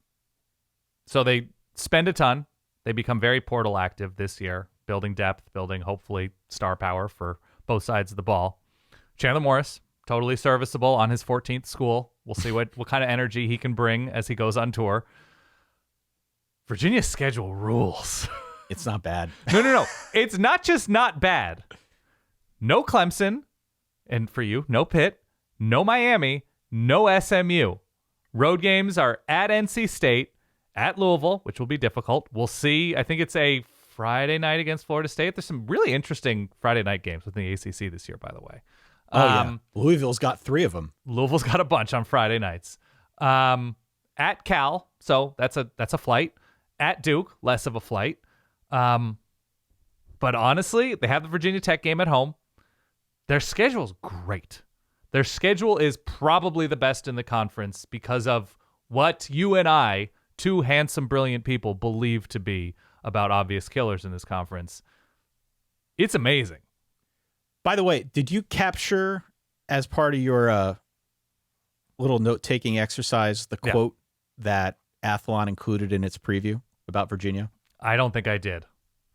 So they spend a ton. They become very portal active this year, building depth, building hopefully star power for both sides of the ball. Chandler Morris, totally serviceable on his 14th school. We'll see what kind of energy he can bring as he goes on tour. Virginia's schedule rules. It's not bad. No. It's not just not bad. No Clemson, and for you, no Pitt, no Miami, no SMU. Road games are at NC State, at Louisville, which will be difficult. We'll see. I think it's a Friday night against Florida State. There's some really interesting Friday night games within the ACC this year, by the way. Yeah. Louisville's got 3 of them. Louisville's got a bunch on Friday nights. At Cal, so that's a flight. At Duke, less of a flight. But honestly, they have the Virginia Tech game at home. Their schedule's great. Their schedule is probably the best in the conference because of what you and I, 2 handsome, brilliant people, believe to be about obvious killers in this conference. It's amazing. By the way, did you capture as part of your little note-taking exercise the quote that Athlon included in its preview about Virginia? I don't think I did.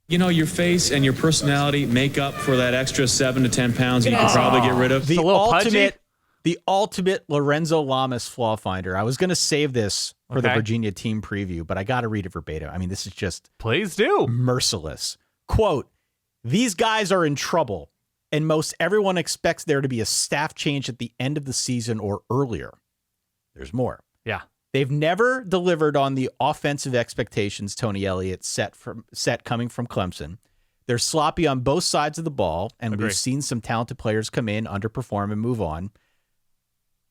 You know, your face and your personality make up for that extra 7 to 10 pounds that you can probably get rid of. The a little pudgy. ultimate Lorenzo Lamas flaw finder. I was going to save this for the Okay. Virginia team preview, but I got to read it verbatim. I mean, this is just Please do. merciless. Quote, "These guys are in trouble, and most everyone expects there to be a staff change at the end of the season or earlier. There's more. Yeah. They've never delivered on the offensive expectations Tony Elliott set coming from Clemson. They're sloppy on both sides of the ball, and Agree. we've seen some talented players come in, underperform, and move on.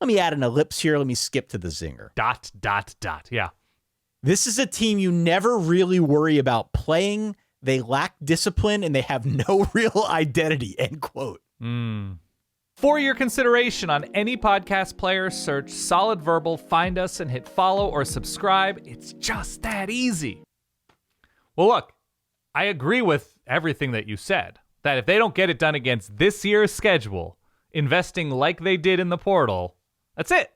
Let me add an ellipse here. Let me skip to the zinger. ... Yeah. This is a team you never really worry about playing. They lack discipline, and they have no real identity," end quote. For your consideration on any podcast player, search Solid Verbal, find us, and hit follow or subscribe. It's just that easy. Well, look, I agree with everything that you said, that if they don't get it done against this year's schedule, investing like they did in the portal, that's it.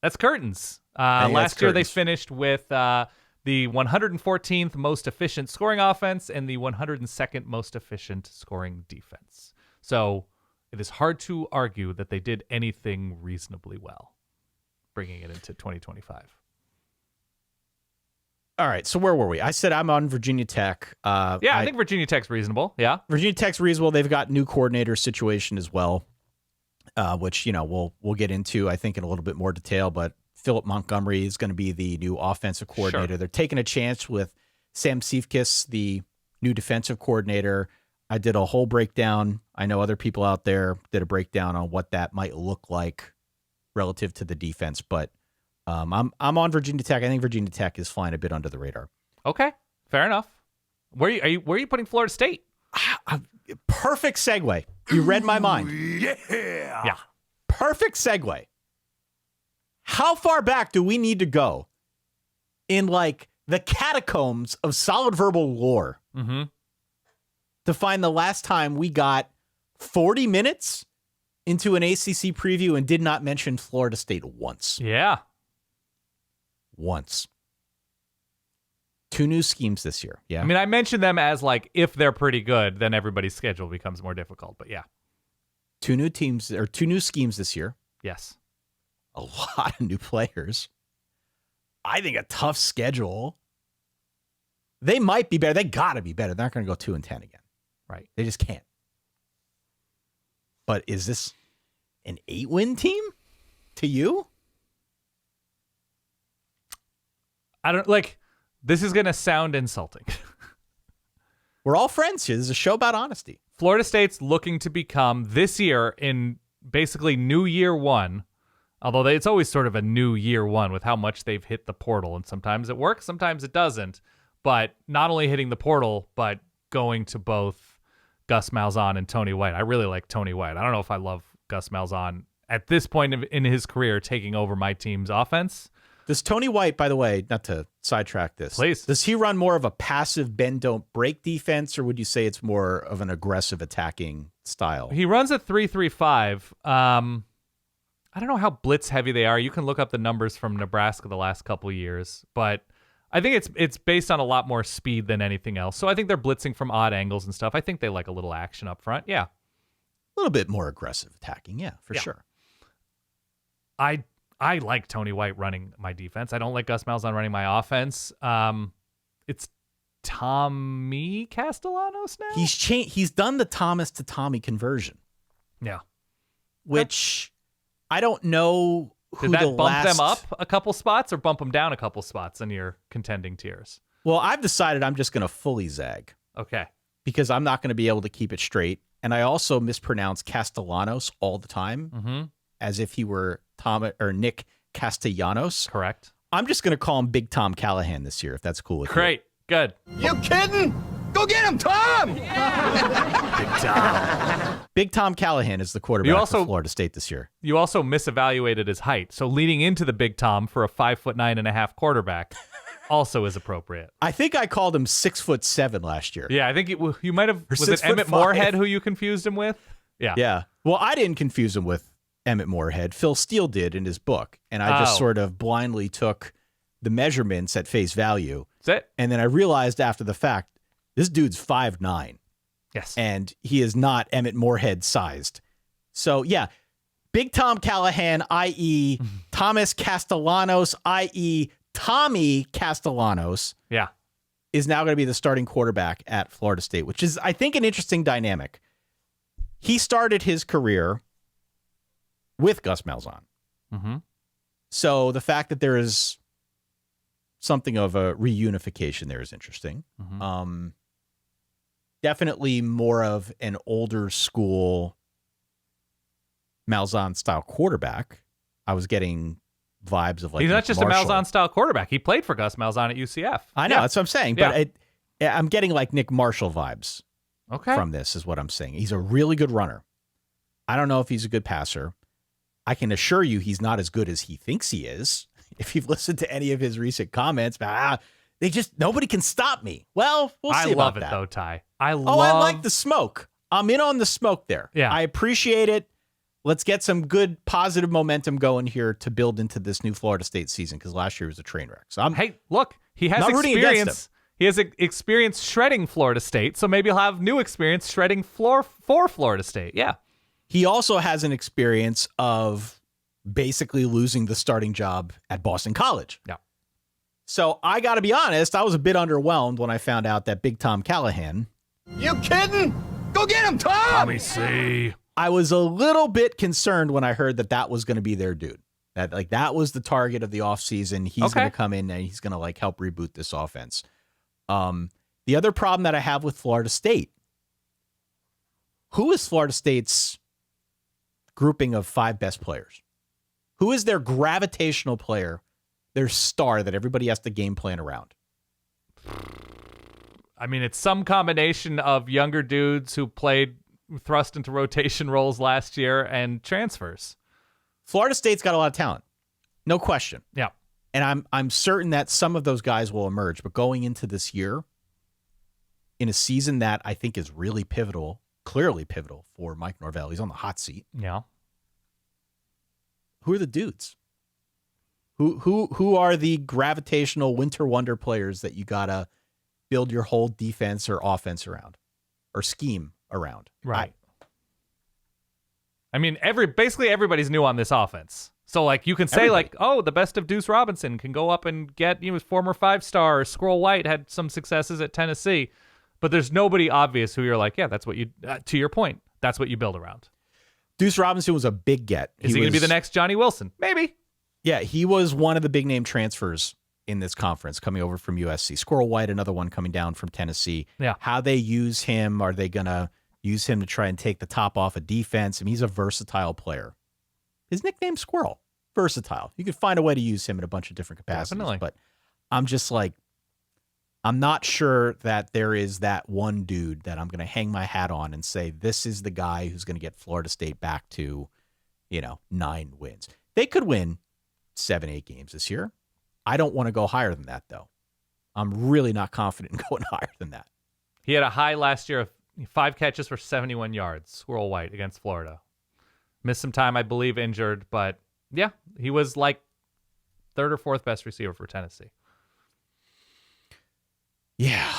That's curtains. Last year they curtains. finished with the 114th most efficient scoring offense and the 102nd most efficient scoring defense. So it is hard to argue that they did anything reasonably well, bringing it into 2025. All right, so where were we? I said I'm on Virginia Tech. I think Virginia Tech's reasonable. Yeah. Virginia Tech's reasonable. They've got new coordinator situation as well, which we'll get into, I think, in a little bit more detail. But Philip Montgomery is going to be the new offensive coordinator. Sure. They're taking a chance with Sam Sivkis, the new defensive coordinator. I did a whole breakdown. I know other people out there did a breakdown on what that might look like relative to the defense, but I'm on Virginia Tech. I think Virginia Tech is flying a bit under the radar. Okay. Fair enough. Where are you putting Florida State? Perfect segue. You read my mind. Yeah. Perfect segue. How far back do we need to go in like the catacombs of solid verbal lore to find the last time we got 40 minutes into an ACC preview and did not mention Florida State once? Yeah. Once. 2 new schemes this year. Yeah. I mean, I mentioned them as like, if they're pretty good, then everybody's schedule becomes more difficult. But yeah. 2 new teams or 2 new schemes this year. Yes. A lot of new players. I think a tough schedule. They might be better. They got to be better. They're not going to go 2-10 again. Right. They just can't. But is this an 8-win team to you? I don't like, this is going to sound insulting. We're all friends here. This is a show about honesty. Florida State's looking to become this year in basically new year one, although it's always sort of a new year one with how much they've hit the portal. And sometimes it works, sometimes it doesn't. But not only hitting the portal, but going to both Gus Malzahn and Tony White. I really like Tony White. I don't know if I love Gus Malzahn at this point in his career taking over my team's offense. Does Tony White, by the way, not to sidetrack this, please, does he run more of a passive bend, don't break defense, or would you say it's more of an aggressive attacking style? He runs a 3-3-5. I don't know how blitz heavy they are. You can look up the numbers from Nebraska the last couple of years, but I think it's based on a lot more speed than anything else. So I think they're blitzing from odd angles and stuff. I think they like a little action up front. Yeah. A little bit more aggressive attacking. Yeah, for sure. I like Tony White running my defense. I don't like Gus Malzahn running my offense. It's Tommy Castellanos now. He's done the Thomas to Tommy conversion. Yeah. Which I don't know who Did that bump them up a couple spots or bump them down a couple spots in your contending tiers? Well, I've decided I'm just going to fully zag. Okay. Because I'm not going to be able to keep it straight. And I also mispronounce Castellanos all the time as if he were Nick Castellanos. Correct. I'm just going to call him Big Tom Callahan this year, if that's cool with you. Great. Good. You kidding? Go get him, Tom! Big Tom. Big Tom Callahan is the quarterback for Florida State this year. You also misevaluated his height. So leading into the Big Tom for a 5'9.5" quarterback also is appropriate. I think I called him 6'7" last year. Yeah, I think you might have. Was it 6'5" Emmett Moorhead who you confused him with? Yeah. Yeah. Well, I didn't confuse him with Emmett Moorhead. Phil Steele did in his book. And I just sort of blindly took the measurements at face value. That's it. And then I realized after the fact, this dude's 5'9". Yes. And he is not Emmett Moorhead sized. So, yeah, Big Tom Callahan, i.e. Thomas Castellanos, i.e. Tommy Castellanos, is now going to be the starting quarterback at Florida State, which is, I think, an interesting dynamic. He started his career with Gus Malzahn. So the fact that there is something of a reunification there is interesting. Definitely more of an older school Malzahn style quarterback. I was getting vibes of like he's not Nick just Marshall. a Malzahn style quarterback. He played for Gus Malzahn at UCF. I know, that's what I'm saying. But I'm getting like Nick Marshall vibes from this is what I'm saying. He's a really good runner. I don't know if he's a good passer. I can assure you he's not as good as he thinks he is. If you've listened to any of his recent comments, nobody can stop me. Well, we'll see about that. I love it though, Ty. I like the smoke. I'm in on the smoke there. Yeah. I appreciate it. Let's get some good positive momentum going here to build into this new Florida State season because last year was a train wreck. So hey, look, he has experience. He has experience shredding Florida State, so maybe he'll have new experience shredding for Florida State. Yeah. He also has an experience of basically losing the starting job at Boston College. Yeah. So I got to be honest, I was a bit underwhelmed when I found out that Big Tom Callahan. You kidding? Go get him, Tom! Tommy C. I was a little bit concerned when I heard that was going to be their dude. That was the target of the offseason. He's going to come in and he's going to help reboot this offense. The other problem that I have with Florida State, who is Florida State's grouping of 5 best players? Who is their gravitational player, their star that everybody has to game plan around? I mean, it's some combination of younger dudes who played thrust into rotation roles last year and transfers. Florida State's got a lot of talent. No question. Yeah. And I'm certain that some of those guys will emerge. But going into this year, in a season that I think is really pivotal, clearly pivotal for Mike Norvell, he's on the hot seat. Yeah. Who are the dudes? Who are the gravitational winter wonder players that you gotta build your whole defense or offense around, or scheme around? Right. I mean, basically everybody's new on this offense. So, like, you can say, like, oh, the best of Deuce Robinson can go up and get, his former 5-star. Squirrel White had some successes at Tennessee. But there's nobody obvious who you're like, yeah, that's what you, to your point, that's what you build around. Deuce Robinson was a big get. Is he going to be the next Johnny Wilson? Maybe. Yeah, he was one of the big name transfers in this conference coming over from USC. Squirrel White, another one coming down from Tennessee. Yeah. How they use him, are they going to use him to try and take the top off of defense? I mean, he's a versatile player. His nickname's Squirrel. Versatile. You could find a way to use him in a bunch of different capacities. Definitely. But I'm just like, I'm not sure that there is that one dude that I'm going to hang my hat on and say, this is the guy who's going to get Florida State back to, 9 wins. They could win 7, 8 games this year. I don't want to go higher than that, though. I'm really not confident in going higher than that. He had a high last year of 5 catches for 71 yards, Squirrel White against Florida. Missed some time, I believe, injured, but yeah, he was like 3rd or 4th best receiver for Tennessee. Yeah.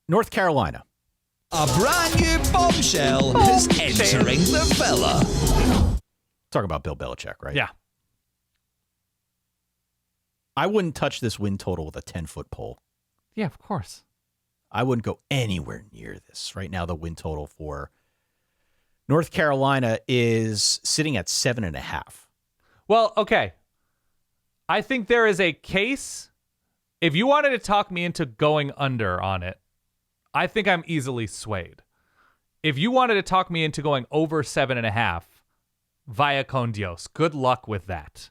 North Carolina. A brand new bombshell is entering the villa. Talk about Bill Belichick, right? Yeah. I wouldn't touch this win total with a 10-foot pole. Yeah, of course. I wouldn't go anywhere near this. Right now, the win total for North Carolina is sitting at 7.5. Well, okay. I think there is a case. If you wanted to talk me into going under on it, I think I'm easily swayed. If you wanted to talk me into going over 7.5, via con Dios, good luck with that.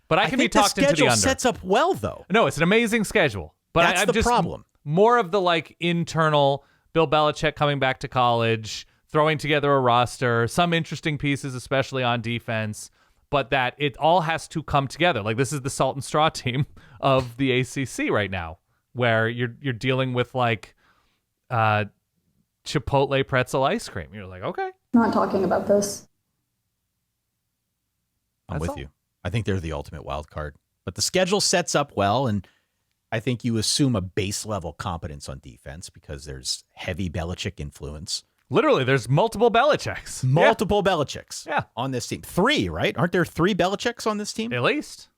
But I can be talked into the under. The schedule sets up well, though. No, it's an amazing schedule. But That's I'm the just problem. More of the like internal Bill Belichick coming back to college, throwing together a roster, some interesting pieces, especially on defense, but that it all has to come together. Like, this is the salt and straw team of the ACC right now, where you're dealing with like Chipotle pretzel ice cream. You're like, okay, Not talking about this. I'm with you. I think they're the ultimate wild card. But the schedule sets up well, and I think you assume a base level competence on defense because there's heavy Belichick influence. Literally, there's multiple Belichicks. Multiple Belichicks Yeah. on this team. 3, right? Aren't there 3 Belichicks on this team? At least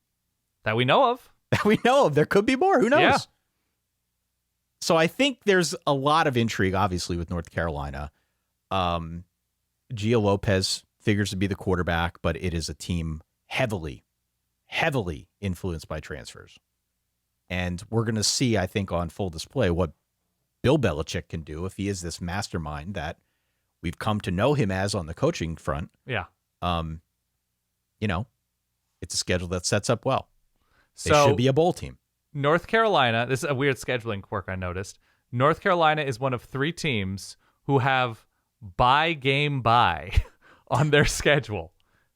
that we know of. That we know of. There could be more. Who knows? Yeah. So I think there's a lot of intrigue, obviously, with North Carolina. Gio Lopez figures to be the quarterback, but it is a team heavily influenced by transfers. And we're going to see, I think, on full display what Bill Belichick can do if he is this mastermind that we've come to know him as on the coaching front. Yeah. It's a schedule that sets up well. They So should be a bowl team. North Carolina, this is a weird scheduling quirk I noticed. North Carolina is one of 3 teams who have bye on their schedule.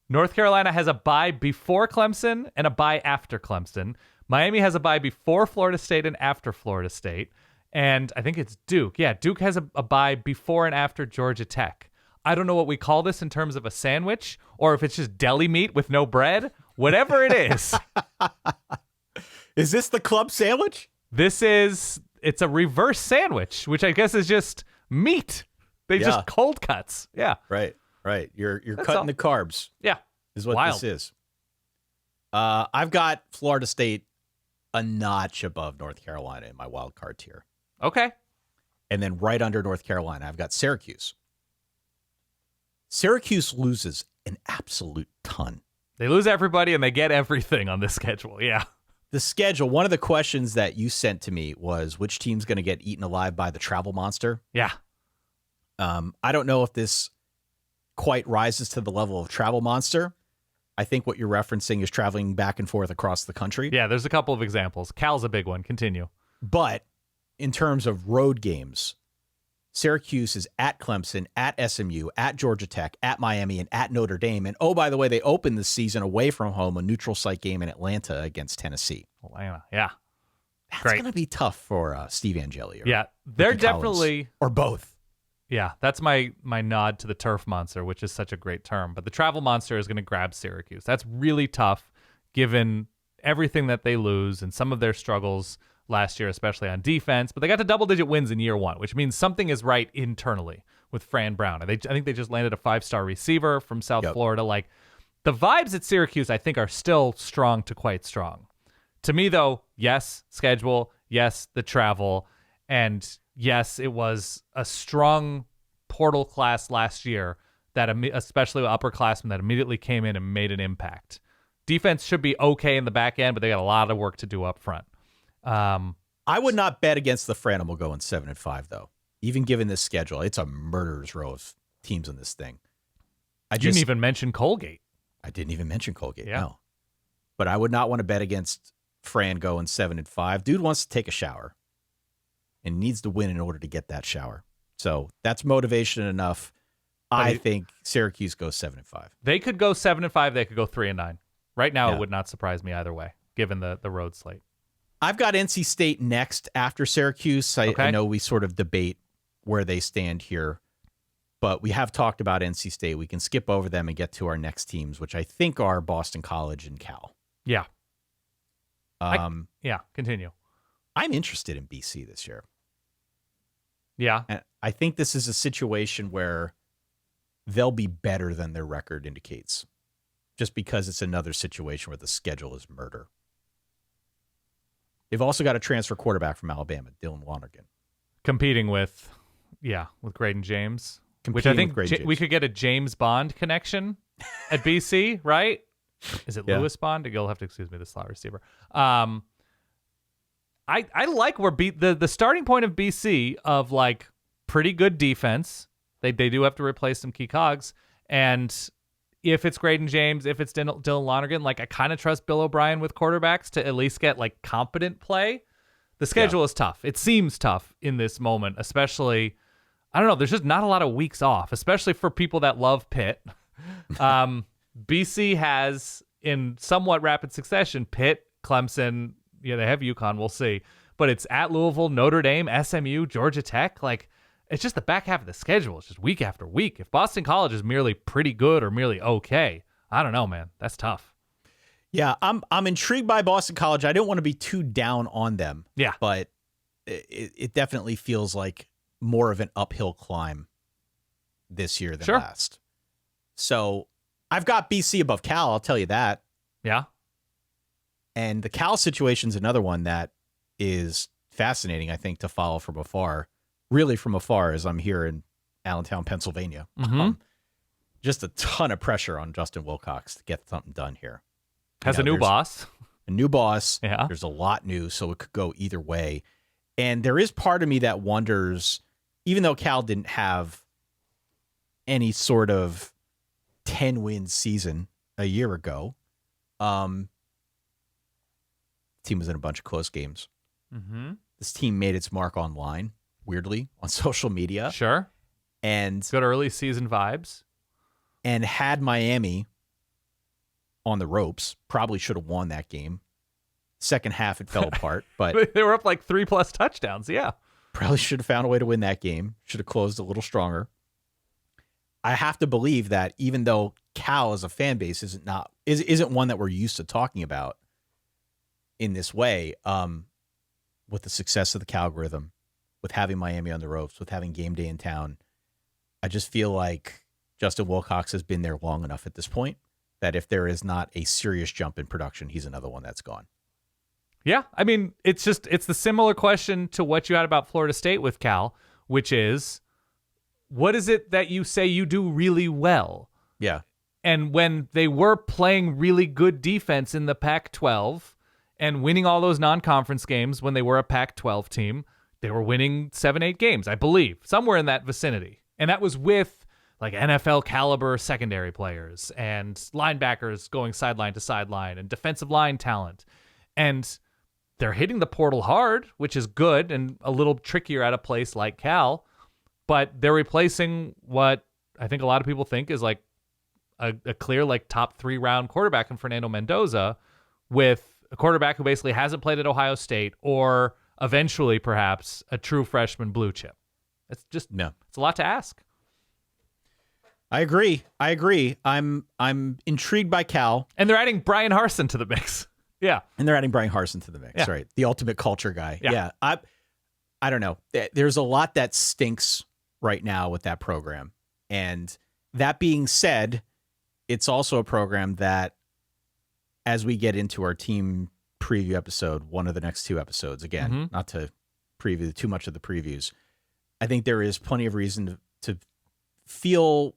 North Carolina has a bye before Clemson and a bye after Clemson. Miami has a bye before Florida State and after Florida State. And I think it's Duke. Yeah, Duke has a bye before and after Georgia Tech. I don't know what we call this in terms of a sandwich or if it's just deli meat with no bread. Whatever it is. Is this the club sandwich? It's a reverse sandwich, which I guess is just meat. They just cold cuts. Yeah. Right. You're cutting the carbs. Yeah. Is what this is. I've got Florida State a notch above North Carolina in my wildcard tier. Okay. And then right under North Carolina, I've got Syracuse. Syracuse loses an absolute ton. They lose everybody and they get everything on this schedule. Yeah. The schedule, one of the questions that you sent to me was which team's going to get eaten alive by the travel monster? Yeah. I don't know if this quite rises to the level of travel monster. I think what you're referencing is traveling back and forth across the country. Yeah, there's a couple of examples. Cal's a big one. Continue. But in terms of road games, Syracuse is at Clemson, at SMU, at Georgia Tech, at Miami, and at Notre Dame. And, oh, by the way, they opened the season away from home, a neutral site game in Atlanta against Tennessee. Atlanta, yeah. That's Great. going to be tough for Steve Angeli. Yeah, they're definitely... Or both. Yeah, that's my nod to the turf monster, which is such a great term. But the travel monster is going to grab Syracuse. That's really tough given everything that they lose and some of their struggles last year, especially on defense. But they got to double-digit wins in year one, which means something is right internally with Fran Brown. I think they just landed a 5-star receiver from South Florida. Like, the vibes at Syracuse, I think, are still strong to quite strong. To me, though, yes, schedule, yes, the travel, and yes, it was a strong portal class last year, that especially upperclassmen that immediately came in and made an impact. Defense should be okay in the back end, but they got a lot of work to do up front. I would not bet against the Franimal going 7-5, though. Even given this schedule, it's a murderer's row of teams in this thing. You didn't even mention Colgate. I didn't even mention Colgate, no. But I would not want to bet against Fran going 7-5. Dude wants to take a shower and needs to win in order to get that shower. So that's motivation enough. I think Syracuse goes 7-5. They could go 7-5. They could go 3-9. Right now, it would not surprise me either way, given the road slate. I've got NC State next after Syracuse. I know we sort of debate where they stand here, but we have talked about NC State. We can skip over them and get to our next teams, which I think are Boston College and Cal. Yeah. Continue. I'm interested in BC this year. Yeah. And I think this is a situation where they'll be better than their record indicates, just because it's another situation where the schedule is murder. They've also got a transfer quarterback from Alabama, Dylan Lonergan. Competing with Graydon James, which I think we could get a James Bond connection at BC, right? Is it Lewis Bond? You'll have to excuse me, the slot receiver. I like where the starting point of BC of like pretty good defense. They do have to replace some key cogs, and if it's Graydon James, if it's Dylan Lonergan, like I kind of trust Bill O'Brien with quarterbacks to at least get like competent play. The schedule is tough. It seems tough in this moment, especially. I don't know. There's just not a lot of weeks off, especially for people that love Pitt. BC has, in somewhat rapid succession, Pitt, Clemson. Yeah, they have UConn. We'll see. But it's at Louisville, Notre Dame, SMU, Georgia Tech. Like, it's just the back half of the schedule. It's just week after week. If Boston College is merely pretty good or merely okay, I don't know, man. That's tough. Yeah, I'm intrigued by Boston College. I don't want to be too down on them. Yeah. But it definitely feels like more of an uphill climb this year than last. So I've got BC above Cal, I'll tell you that. Yeah. And the Cal situation's another one that is fascinating, I think, to follow from afar. Really from afar, as I'm here in Allentown, Pennsylvania. Mm-hmm. Just a ton of pressure on Justin Wilcox to get something done here. Has a new boss. A new boss. Yeah. There's a lot new, so it could go either way. And there is part of me that wonders, even though Cal didn't have any sort of 10-win season a year ago, team was in a bunch of close games. Mm-hmm. This team made its mark online, weirdly, on social media. Sure. And good early season vibes. And had Miami on the ropes. Probably should have won that game. Second half, it fell apart. But they were up like 3+ touchdowns. Yeah. Probably should have found a way to win that game. Should have closed a little stronger. I have to believe that even though Cal as a fan base isn't one that we're used to talking about in this way, with the success of the Calgorithm, with having Miami on the ropes, with having game day in town, I just feel like Justin Wilcox has been there long enough at this point that if there is not a serious jump in production, he's another one that's gone. Yeah, I mean, it's the similar question to what you had about Florida State with Cal, which is, what is it that you say you do really well? Yeah. And when they were playing really good defense in the Pac-12 and winning all those non-conference games when they were a Pac-12 team, they were winning 7-8 games, I believe, somewhere in that vicinity. And that was with like NFL caliber secondary players and linebackers going sideline to sideline and defensive line talent. And they're hitting the portal hard, which is good and a little trickier at a place like Cal. but they're replacing what I think a lot of people think is like a clear like top 3 round quarterback in Fernando Mendoza with a quarterback who basically hasn't played at Ohio State or eventually perhaps a true freshman blue chip. It's just it's a lot to ask. I agree. I'm intrigued by Cal. And they're adding Brian Harsin to the mix. Yeah. And they're adding Brian Harsin to the mix, right? The ultimate culture guy. Yeah. I don't know. There's a lot that stinks right now with that program. And that being said, it's also a program that as we get into our team preview episode, one of the next 2 episodes, again, not to preview too much of the previews, I think there is plenty of reason to feel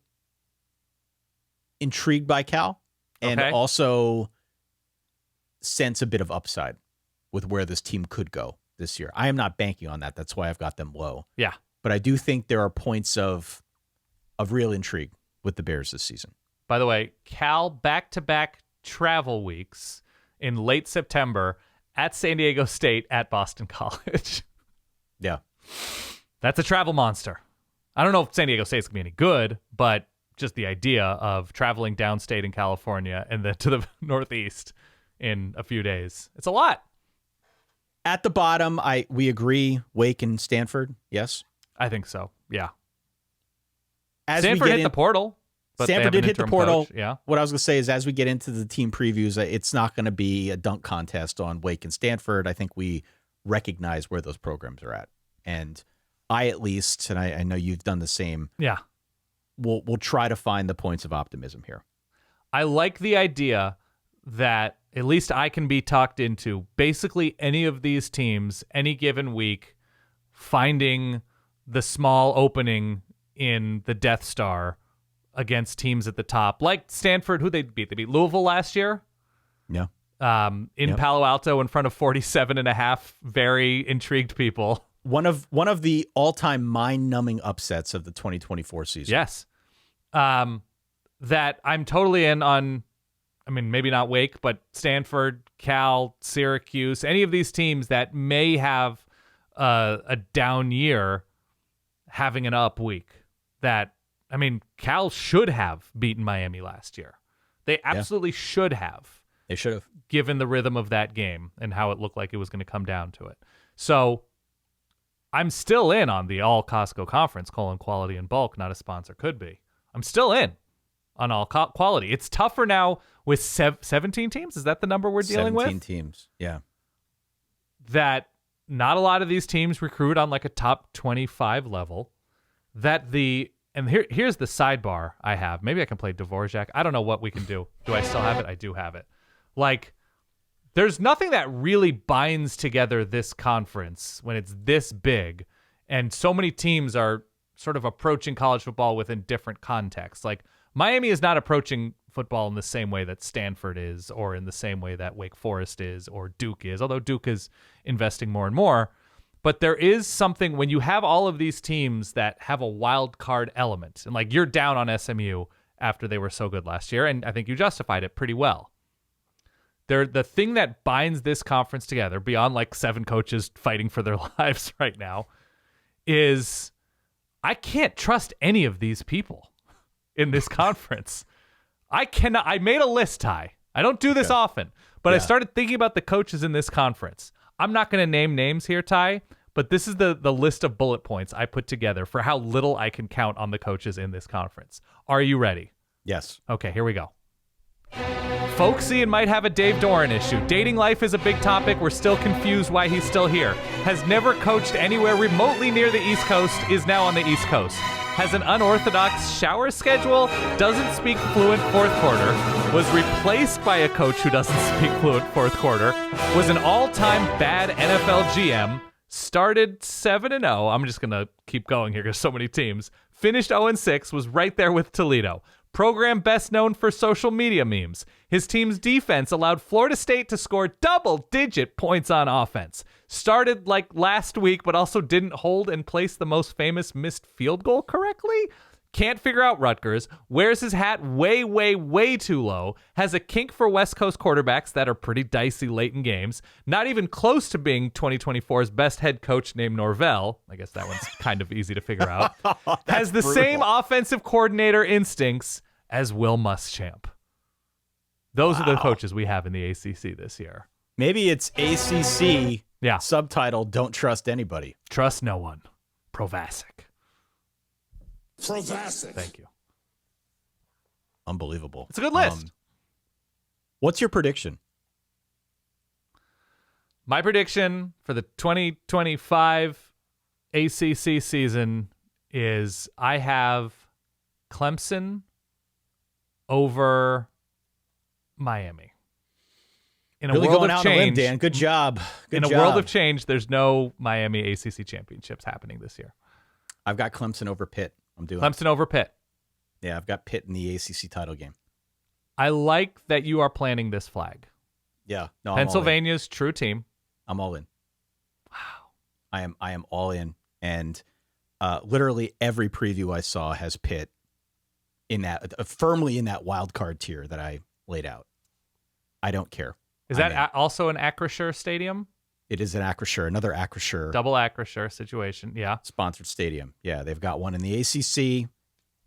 intrigued by Cal and also sense a bit of upside with where this team could go this year. I am not banking on that. That's why I've got them low. Yeah. But I do think there are points of real intrigue with the Bears this season. By the way, Cal back-to-back travel weeks in late September at San Diego State, at Boston College. Yeah. That's a travel monster. I don't know if San Diego State's going to be any good, but just the idea of traveling downstate in California and then to the Northeast in a few days. It's a lot. At the bottom, we agree, Wake and Stanford, yes? I think so, yeah. As Stanford hit the portal. But Stanford did hit the portal. Coach. Yeah. What I was going to say is as we get into the team previews, it's not going to be a dunk contest on Wake and Stanford. I think we recognize where those programs are at. And I at least, and I know you've done the same. Yeah. We'll try to find the points of optimism here. I like the idea that at least I can be talked into basically any of these teams any given week finding the small opening in the Death Star against teams at the top. Like Stanford, who they beat? They beat Louisville last year. Yeah. In Palo Alto in front of 47.5 very intrigued people. One of the all-time mind-numbing upsets of the 2024 season. Yes. That I'm totally in on, I mean, maybe not Wake, but Stanford, Cal, Syracuse, any of these teams that may have a down year having an up week. That, I mean, Cal should have beaten Miami last year. They absolutely should have. They should have. Given the rhythm of that game and how it looked like it was going to come down to it. So I'm still in on the all Costco conference, quality and bulk, not a sponsor could be. I'm still in on all quality. It's tougher now with 17 teams. Is that the number we're dealing with? 17 teams, yeah. That not a lot of these teams recruit on like a top 25 level. And here's the sidebar I have. Maybe I can play Dvorak. I don't know what we can do. Do I still have it? I do have it. Like, there's nothing that really binds together this conference when it's this big, and so many teams are sort of approaching college football within different contexts. Like, Miami is not approaching football in the same way that Stanford is, or in the same way that Wake Forest is, or Duke is, although Duke is investing more and more. But there is something when you have all of these teams that have a wild card element, and like you're down on SMU after they were so good last year, and I think you justified it pretty well. The thing that binds this conference together, beyond like 7 coaches fighting for their lives right now, is I can't trust any of these people in this conference. I made a list, Ty. I don't do this often, but I started thinking about the coaches in this conference. I'm not going to name names here, Ty, but this is the list of bullet points I put together for how little I can count on the coaches in this conference. Are you ready? Yes. Okay, here we go. Folksy and might have a Dave Doran issue. Dating life is a big topic. We're still confused why he's still here. Has never coached anywhere remotely near the East Coast, is now on the East Coast. Has an unorthodox shower schedule, doesn't speak fluent fourth quarter, was replaced by a coach who doesn't speak fluent fourth quarter, was an all-time bad NFL GM, started 7-0. I'm just going to keep going here because so many teams. Finished 0-6, was right there with Toledo. Program best known for social media memes. His team's defense allowed Florida State to score double-digit points on offense. Started like last week, but also didn't hold and place the most famous missed field goal correctly. Can't figure out Rutgers, wears his hat way, way, way too low, has a kink for West Coast quarterbacks that are pretty dicey late in games, not even close to being 2024's best head coach named Norvell. I guess that one's kind of easy to figure out. Has the same offensive coordinator instincts as Will Muschamp. Those are the coaches we have in the ACC this year. Maybe it's ACC subtitle, Don't Trust Anybody. Trust no one. Provasic. Thank you. Unbelievable. It's a good list. What's your prediction? My prediction for the 2025 ACC season is I have Clemson over Miami. In a really world going of out on a limb, change, Dan. Good job. In a world of change, there's no Miami ACC championships happening this year. I've got Clemson over Pitt. I'm doing Clemson over Pitt. Yeah, I've got Pitt in the ACC title game. I like that you are planting this flag. Yeah, no, Pennsylvania's true team. I'm all in. Wow. I am all in, and literally every preview I saw has Pitt in that firmly in that wild card tier that I laid out. I don't care. Is that also an Acrisure stadium? It is an Acrisure, another Acrisure. Double Acrisure situation, yeah. Sponsored stadium. Yeah, they've got one in the ACC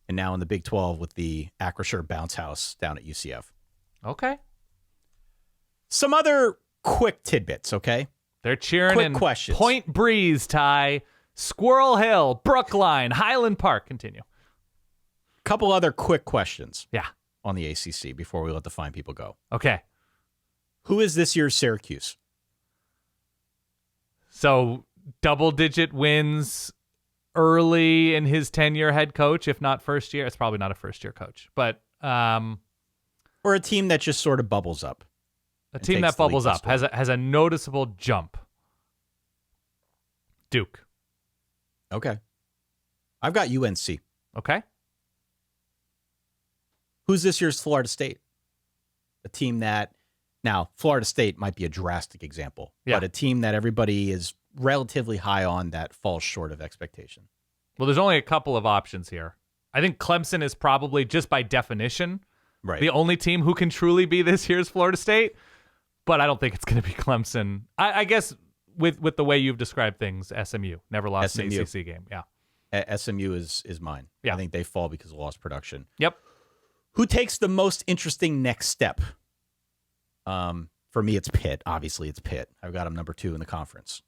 and now in the Big 12 with the Acrisure Bounce House down at UCF. Okay. Some other quick tidbits, okay? They're cheering quick in questions. Point Breeze, Ty, Squirrel Hill, Brookline, Highland Park. Continue. Couple other quick questions. Yeah. On the ACC before we let the fine people go. Okay. Who is this year's Syracuse? So double-digit wins early in his tenure head coach, if not first year. It's probably not a first-year coach, but or a team that just sort of bubbles up. A team that bubbles up has a noticeable jump. Duke. Okay. I've got UNC. Okay. Who's this year's Florida State? A team that, now, Florida State might be a drastic example, but a team that everybody is relatively high on that falls short of expectation. Well, there's only a couple of options here. I think Clemson is probably, just by definition, the only team who can truly be this year's Florida State, but I don't think it's going to be Clemson. I guess with the way you've described things, SMU never lost an ACC game. Yeah, SMU is mine. Yeah. I think they fall because of lost production. Yep. Who takes the most interesting next step? For me, it's Pitt. Obviously, it's Pitt. I've got them number 2 in the conference.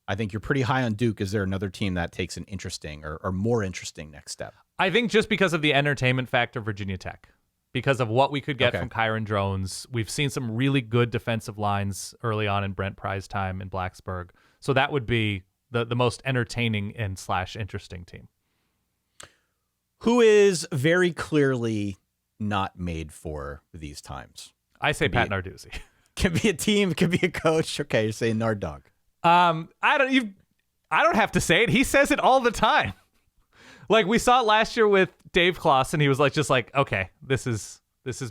I think you're pretty high on Duke. Is there another team that takes an interesting or more interesting next step? I think just because of the entertainment factor, Virginia Tech. Because of what we could get from Kyron Drones. We've seen some really good defensive lines early on in Brent Pry's time in Blacksburg. So that would be the most entertaining and / interesting team. Who is very clearly not made for these times? I say Pat Narduzzi. Can be a team, can be a coach. Okay, you're saying Nard Dog. I don't have to say it. He says it all the time. Like we saw it last year with Dave Clawson. He was just like, okay, this has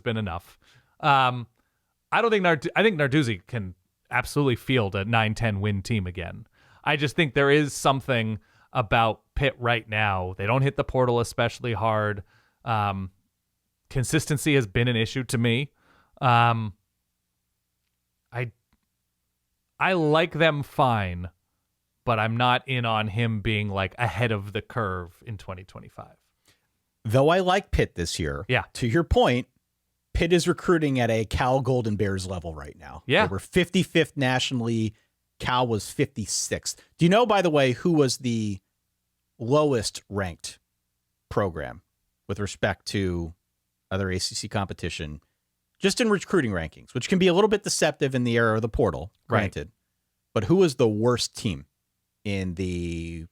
been enough. I think Narduzzi can absolutely field a 9-10 win team again. I just think there is something about Pitt right now. They don't hit the portal especially hard. Consistency has been an issue to me. I like them fine, but I'm not in on him being ahead of the curve in 2025. Though I like Pitt this year. Yeah. To your point, Pitt is recruiting at a Cal Golden Bears level right now. Yeah. They were 55th nationally. Cal was 56th. Do you know, by the way, who was the lowest ranked program with respect to other ACC competition, just in recruiting rankings, which can be a little bit deceptive in the era of the portal, granted. Right. But who was the worst team in the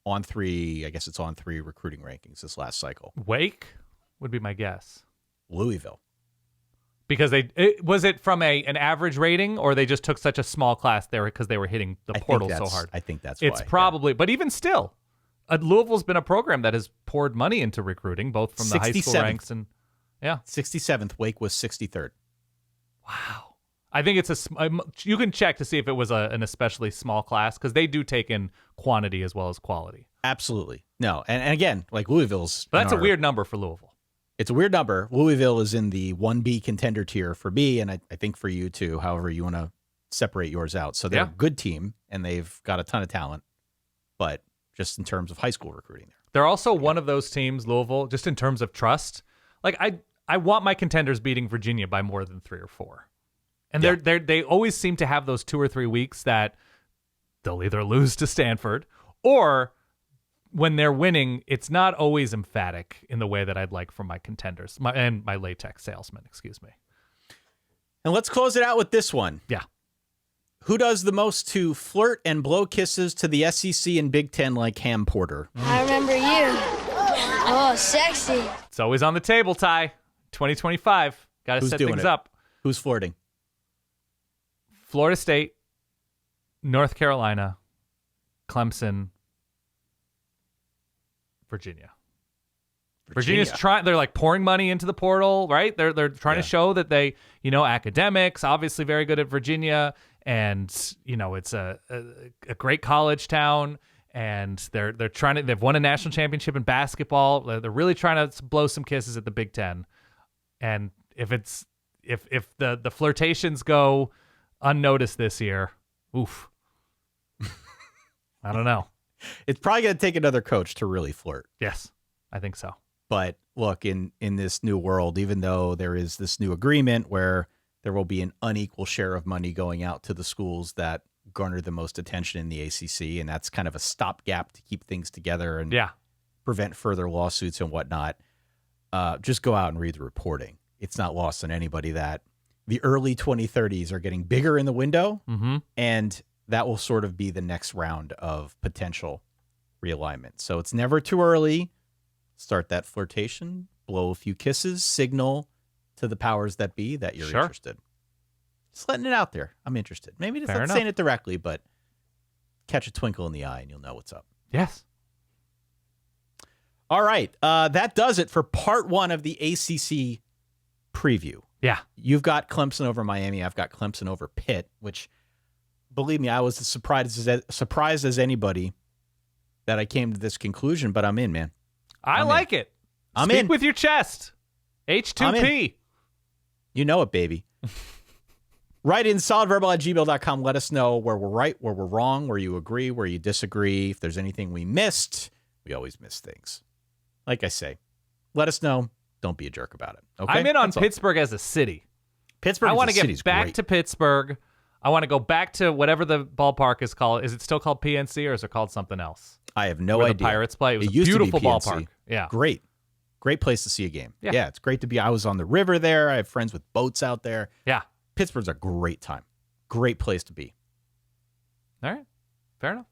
on 3 recruiting rankings this last cycle? Wake would be my guess. Louisville. Because was it from an average rating, or they just took such a small class there because they were hitting the portal so hard? I think that's it's why. Probably, but even still, Louisville's been a program that has poured money into recruiting, both from the high school ranks and 67th. Wake was 63rd. Wow. I think it's you can check to see if it was an especially small class because they do take in quantity as well as quality. Absolutely. No. And again, like Louisville's. But that's a weird number for Louisville. It's a weird number. Louisville is in the 1B contender tier for me, and I think for you too, however you want to separate yours out. So they're a good team, and they've got a ton of talent, but just in terms of high school recruiting there. They're also one of those teams, Louisville, just in terms of trust. Like I want my contenders beating Virginia by more than 3 or 4. And they always seem to have those 2 or 3 weeks that they'll either lose to Stanford or when they're winning, it's not always emphatic in the way that I'd like from my contenders and my latex salesman, excuse me. And let's close it out with this one. Yeah. Who does the most to flirt and blow kisses to the SEC and Big Ten like Ham Porter? I remember you. Oh, sexy. It's always on the table, Ty. 2025. Got to set things up. Who's flirting? Florida State, North Carolina, Clemson, Virginia. Virginia's trying. They're like pouring money into the portal, right? They're trying to show that they, academics, obviously very good at Virginia, and it's a great college town, and they're trying to. They've won a national championship in basketball. They're really trying to blow some kisses at the Big Ten, and if the flirtations go unnoticed this year, oof. I don't know. It's probably going to take another coach to really flirt. Yes, I think so. But look, in this new world, even though there is this new agreement where there will be an unequal share of money going out to the schools that garner the most attention in the ACC, and that's kind of a stopgap to keep things together and prevent further lawsuits and whatnot, just go out and read the reporting. It's not lost on anybody that the early 2030s are getting bigger in the window, and that will sort of be the next round of potential realignment. So it's never too early. Start that flirtation, blow a few kisses, signal to the powers that be that you're interested. Just letting it out there. I'm interested. Maybe just not saying it directly, but catch a twinkle in the eye and you'll know what's up. Yes. All right. That does it for part 1 of the ACC preview. Yeah. You've got Clemson over Miami. I've got Clemson over Pitt, which, believe me, I was as surprised as anybody that I came to this conclusion, but I'm in, man. I like it. Speak with your chest. H2P. You know it, baby. Write in solidverbal@gmail.com. Let us know where we're right, where we're wrong, where you agree, where you disagree. If there's anything we missed, we always miss things. Like I say, let us know. Don't be a jerk about it. Okay? I'm in on Pittsburgh as a city. Pittsburgh. I want to get back to Pittsburgh. I want to go back to whatever the ballpark is called. Is it still called PNC or is it called something else? I have no Where idea. The Pirates play. It was a used beautiful to be PNC. ballpark. Yeah. Great place to see a game. Yeah. It's great to be. I was on the river there. I have friends with boats out there. Yeah. Pittsburgh's a great time. Great place to be. All right. Fair enough.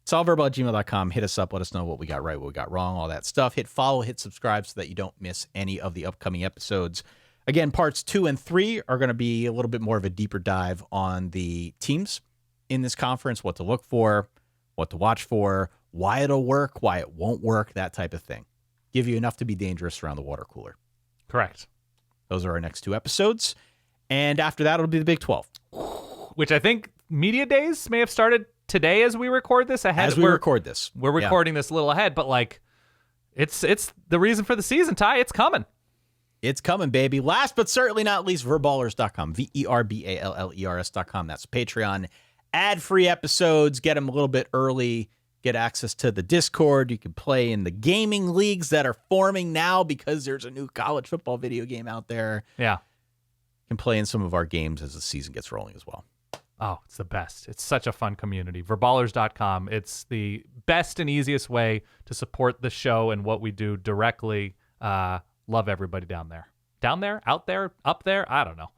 solidverbal@gmail.com. Hit us up. Let us know what we got right, what we got wrong, all that stuff. Hit follow, hit subscribe so that you don't miss any of the upcoming episodes. Again, parts 2 and 3 are going to be a little bit more of a deeper dive on the teams in this conference, what to look for, what to watch for, why it'll work, why it won't work, that type of thing. Give you enough to be dangerous around the water cooler. Correct. Those are our next 2 episodes. And after that, it'll be the Big 12. Which I think media days may have started today as we record this. We're recording this a little ahead, but like it's the reason for the season, Ty. It's coming. It's coming, baby. Last but certainly not least, verballers.com. VERBALLERS.com. That's Patreon. Ad-free episodes. Get them a little bit early. Get access to the Discord. You can play in the gaming leagues that are forming now because there's a new college football video game out there. Yeah. You can play in some of our games as the season gets rolling as well. Oh, it's the best. It's such a fun community. Verballers.com. It's the best and easiest way to support the show and what we do directly. Love everybody down there. Down there? Out there? Up there? I don't know.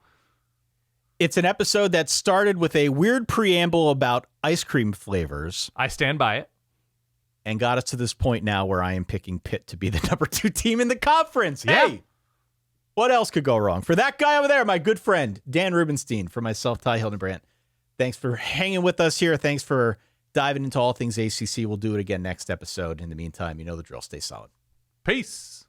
It's an episode that started with a weird preamble about ice cream flavors. I stand by it. And got us to this point now where I am picking Pitt to be the number 2 team in the conference. Yeah. Hey, what else could go wrong? For that guy over there, my good friend, Dan Rubenstein, for myself, Ty Hildenbrandt. Thanks for hanging with us here. Thanks for diving into all things ACC. We'll do it again next episode. In the meantime, you know the drill. Stay solid. Peace.